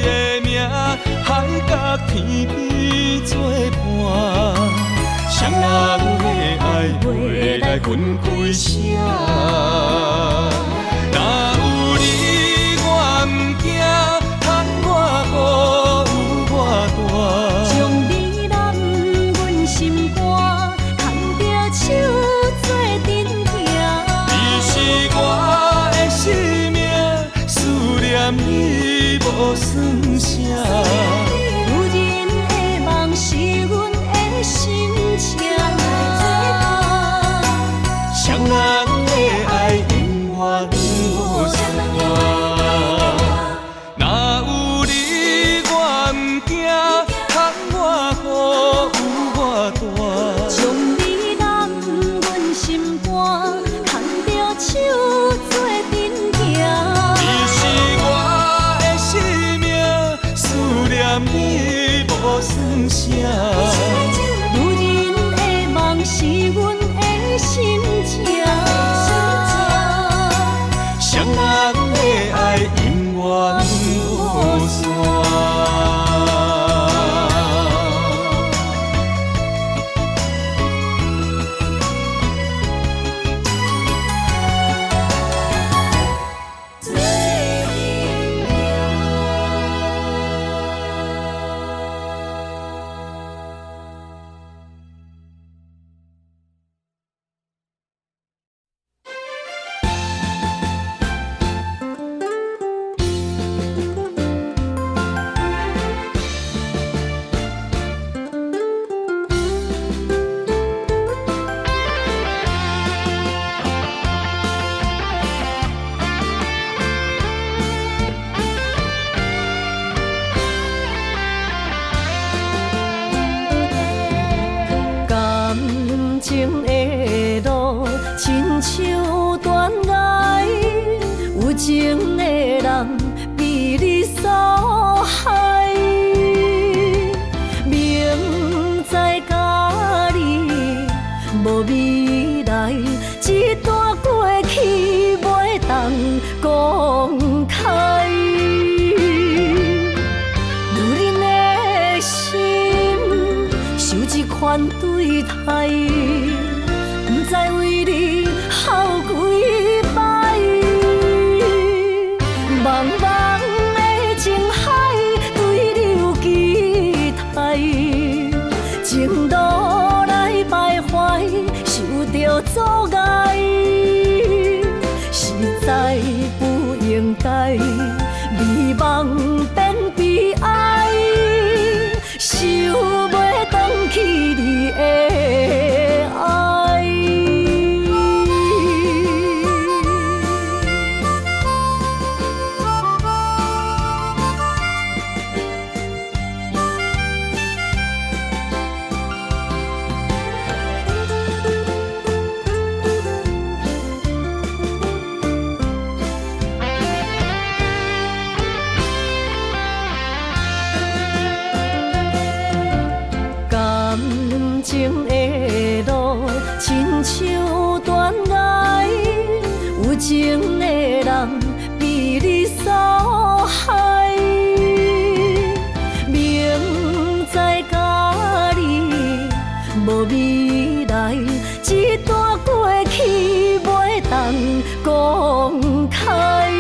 的名，海角天边作伴，双人的爱袂来分开声。若有你我毋惊，通我无有我大。将美男阮心肝，牵着手做阵行。你是我的生命，思念你无算啥。女人的梦是阮的心情，双人的爱永远无散。若有你我毋惊，通我无有我大。将美男阮心肝，牵着手做阵行。你是我的生命，思念你无算啥。女人的梦是阮的心情，双人的爱永远无散。情的路，亲像断崖，有情的人被你所害。明知甲你无未来，一段过去袂当公开。女人的心受一款对待，不知为你耗几摆。茫茫的情海，对你有期待，情路来徘徊，受着阻碍，实在不应该，美梦变悲哀，想袂回去你的爱。无未来，一段过去袂当公开。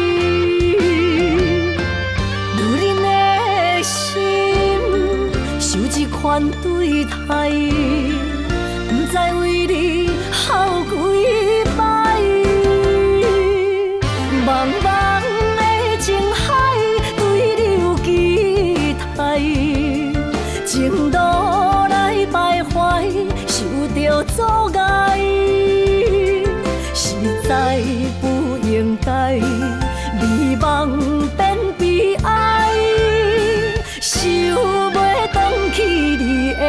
女人的心受这款对待，不知为你哭几摆。茫茫的情海，对你有期待，情路来徘徊，受着阻碍，实在不应该，美梦变悲哀，想袂返去你的爱。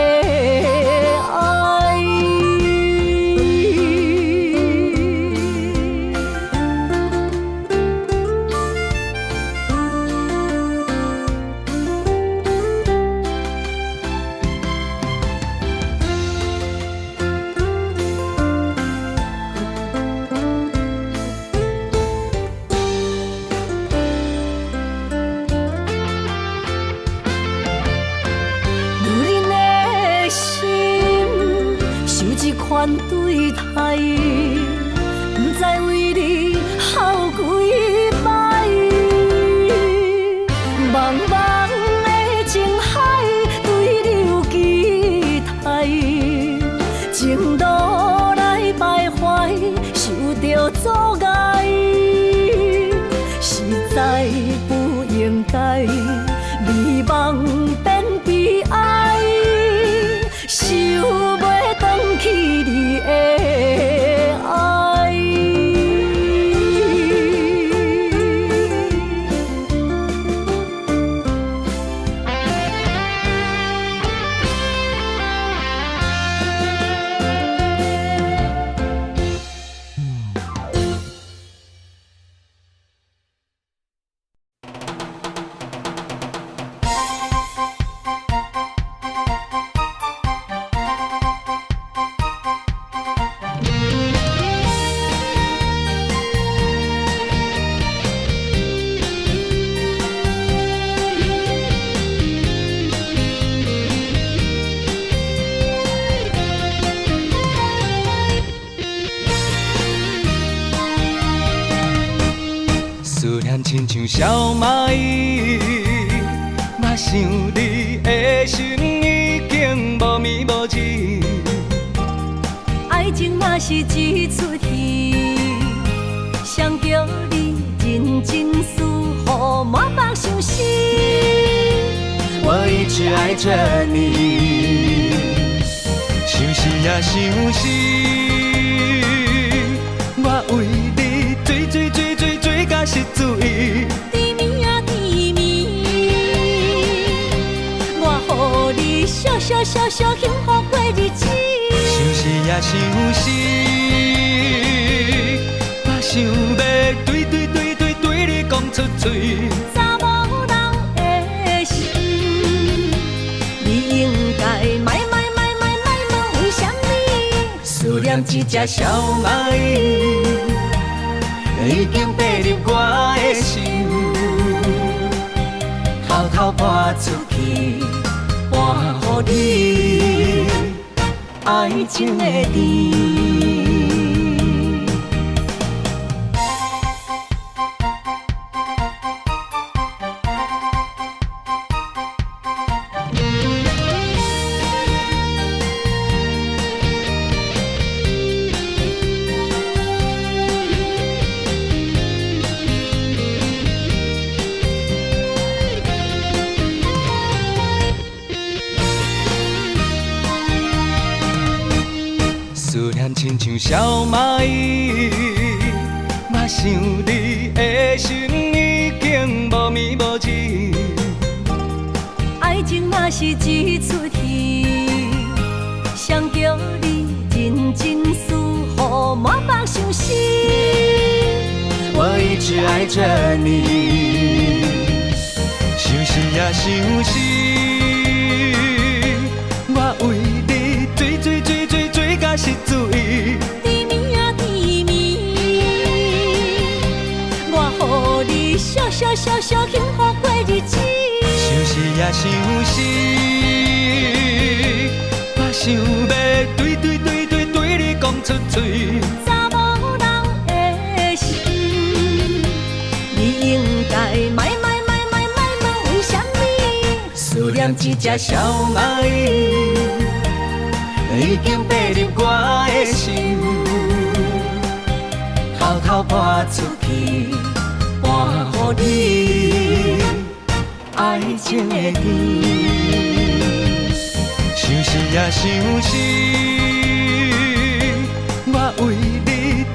款对待，不知为你哭几摆。茫茫的情海，对你有期待，情路来徘徊，受着阻碍，实在不应该，美梦变悲哀，想袂返去你的爱。亲像小蚂蚁，我想你的心已经无眠无志。爱情若是一出戏，谁叫你认真思，予满腹伤心。我一直爱着你，想死也想死，我为你追到失醉。甜蜜啊甜蜜，我予你笑幸福过日子。想死也想死，我想要对你讲出嘴。查某人的心，你应该卖问为什么？思念一只小蚂蚁，已经爬入我的心，偷偷搬出去，搬予你爱情的甜。思念亲像小蚂蚁，我想你的心已经无眠无志。爱情若是一出戏，谁叫你认真思，予满腹伤心。我一直爱着你，想死也想死，我为你追到失醉。甜蜜啊甜蜜，我予你笑幸福过日子。想死也想死，我想要嘴。查某人的心，你应该莫问为什么？思念一只小蚂蚁，已经爬入我的心，偷偷搬出去，搬予你爱情的甜。想死也想死，我为你追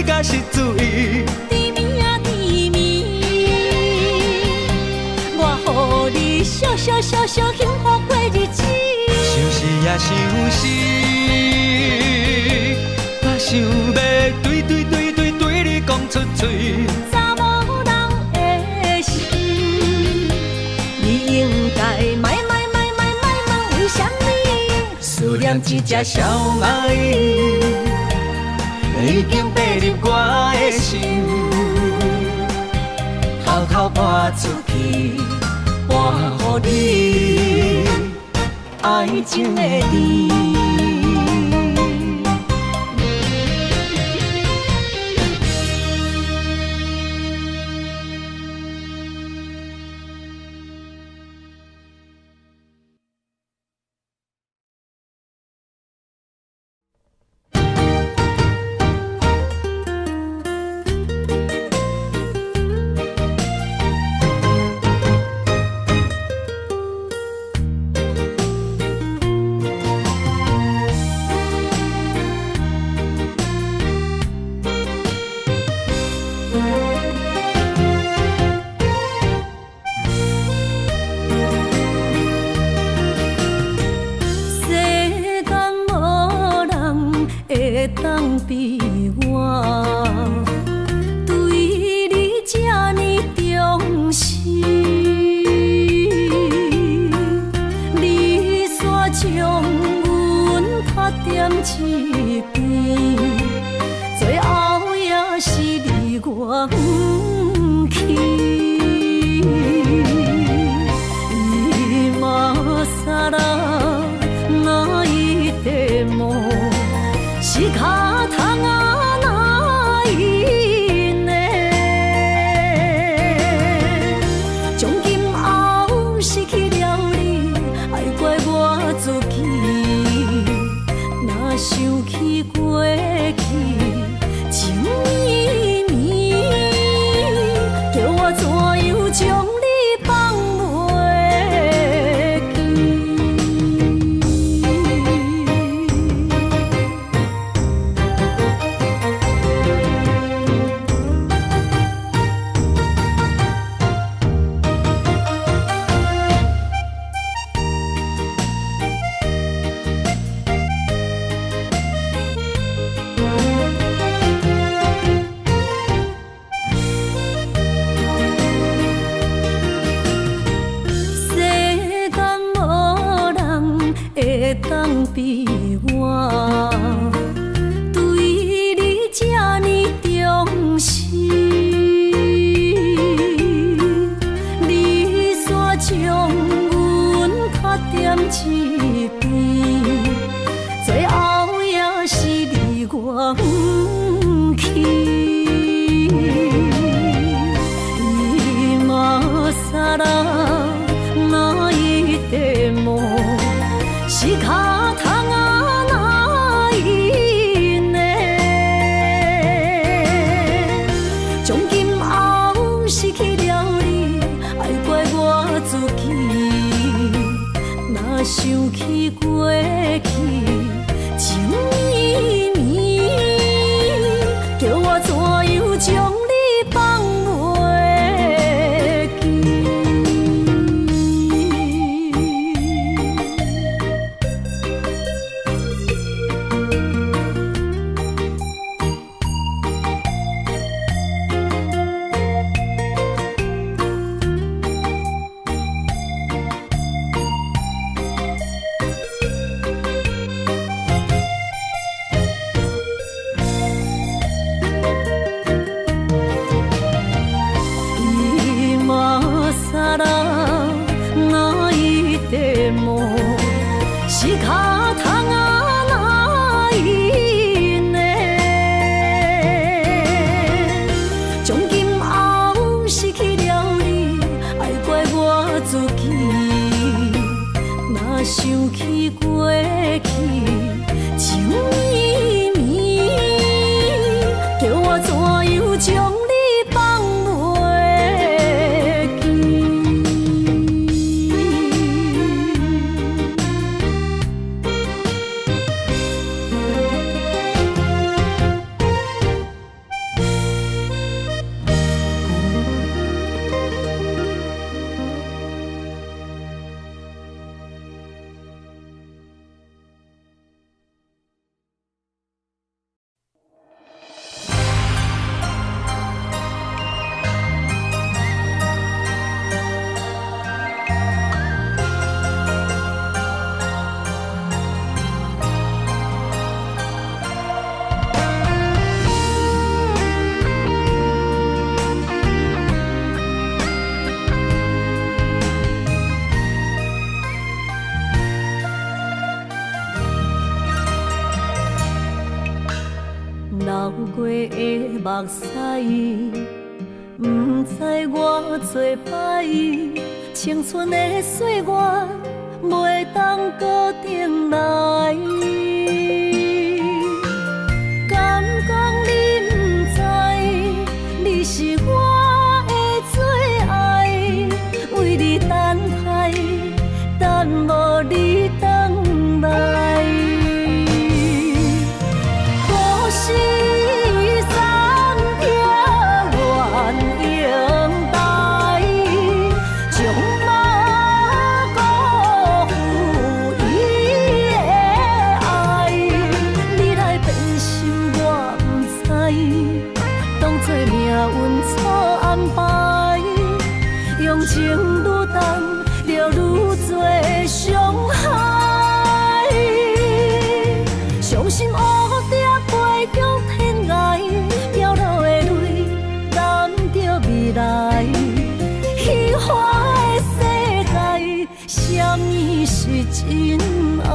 甲失醉。甜蜜啊甜蜜，我予你笑幸福过日子。想死也想死，我想要对你讲出嘴。查某人的心，你应该莫问为什么？思念一只小蚂蚁，已经爬入我的心，偷偷搬出去，搬予你爱情的甜。当比我对你这呢重视，你煞将阮拍点一边，最后也是你我不去。今さら泣いても仕方がないね。从今后失去了你，爱怪我自己。若想起过去情绵绵，叫我怎样将你放袂记？当比我对你这呢重视，你煞将阮拍点一边，最后也是你我不去。今さら泣いても仕方がないね。从今后失去了你，爱怪我自己。若想起过去情绵绵，叫我怎样将你放袂记？想起过去，情绵绵，叫我怎样将你放袂记？流过的目屎，不知我做歹，青春的岁月袂当搁重来。敢讲你不知，你是我的最爱，为你等待，等无你回来。可惜。情愈重，就愈多伤害。伤心乌蝶飞向天涯，飘落的泪淋着未来。虚幻的世界，什么是真爱？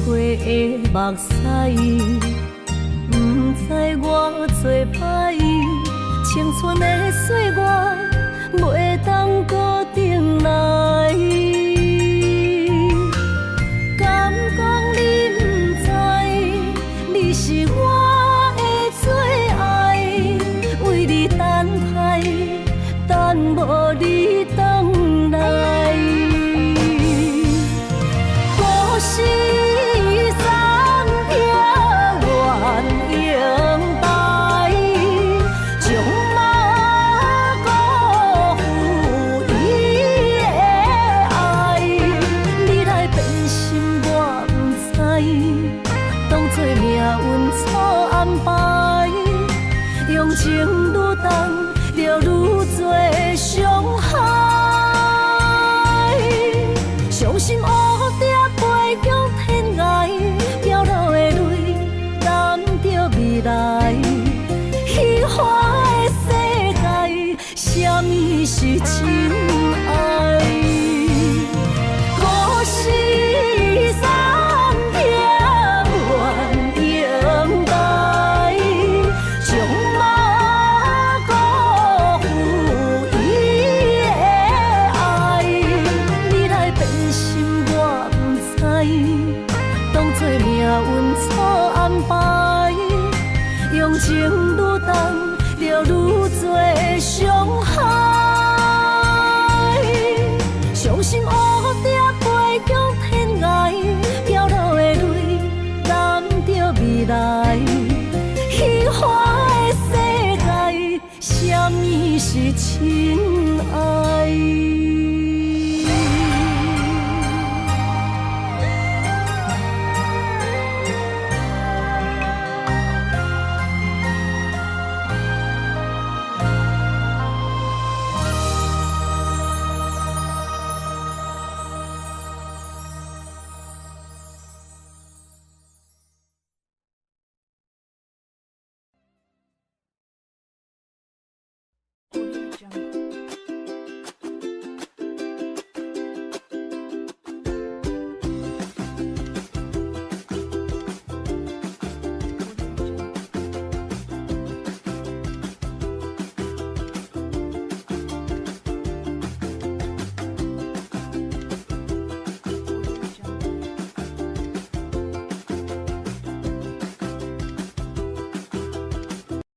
过的目屎，不知我做歹，青春的岁月袂当搁重来。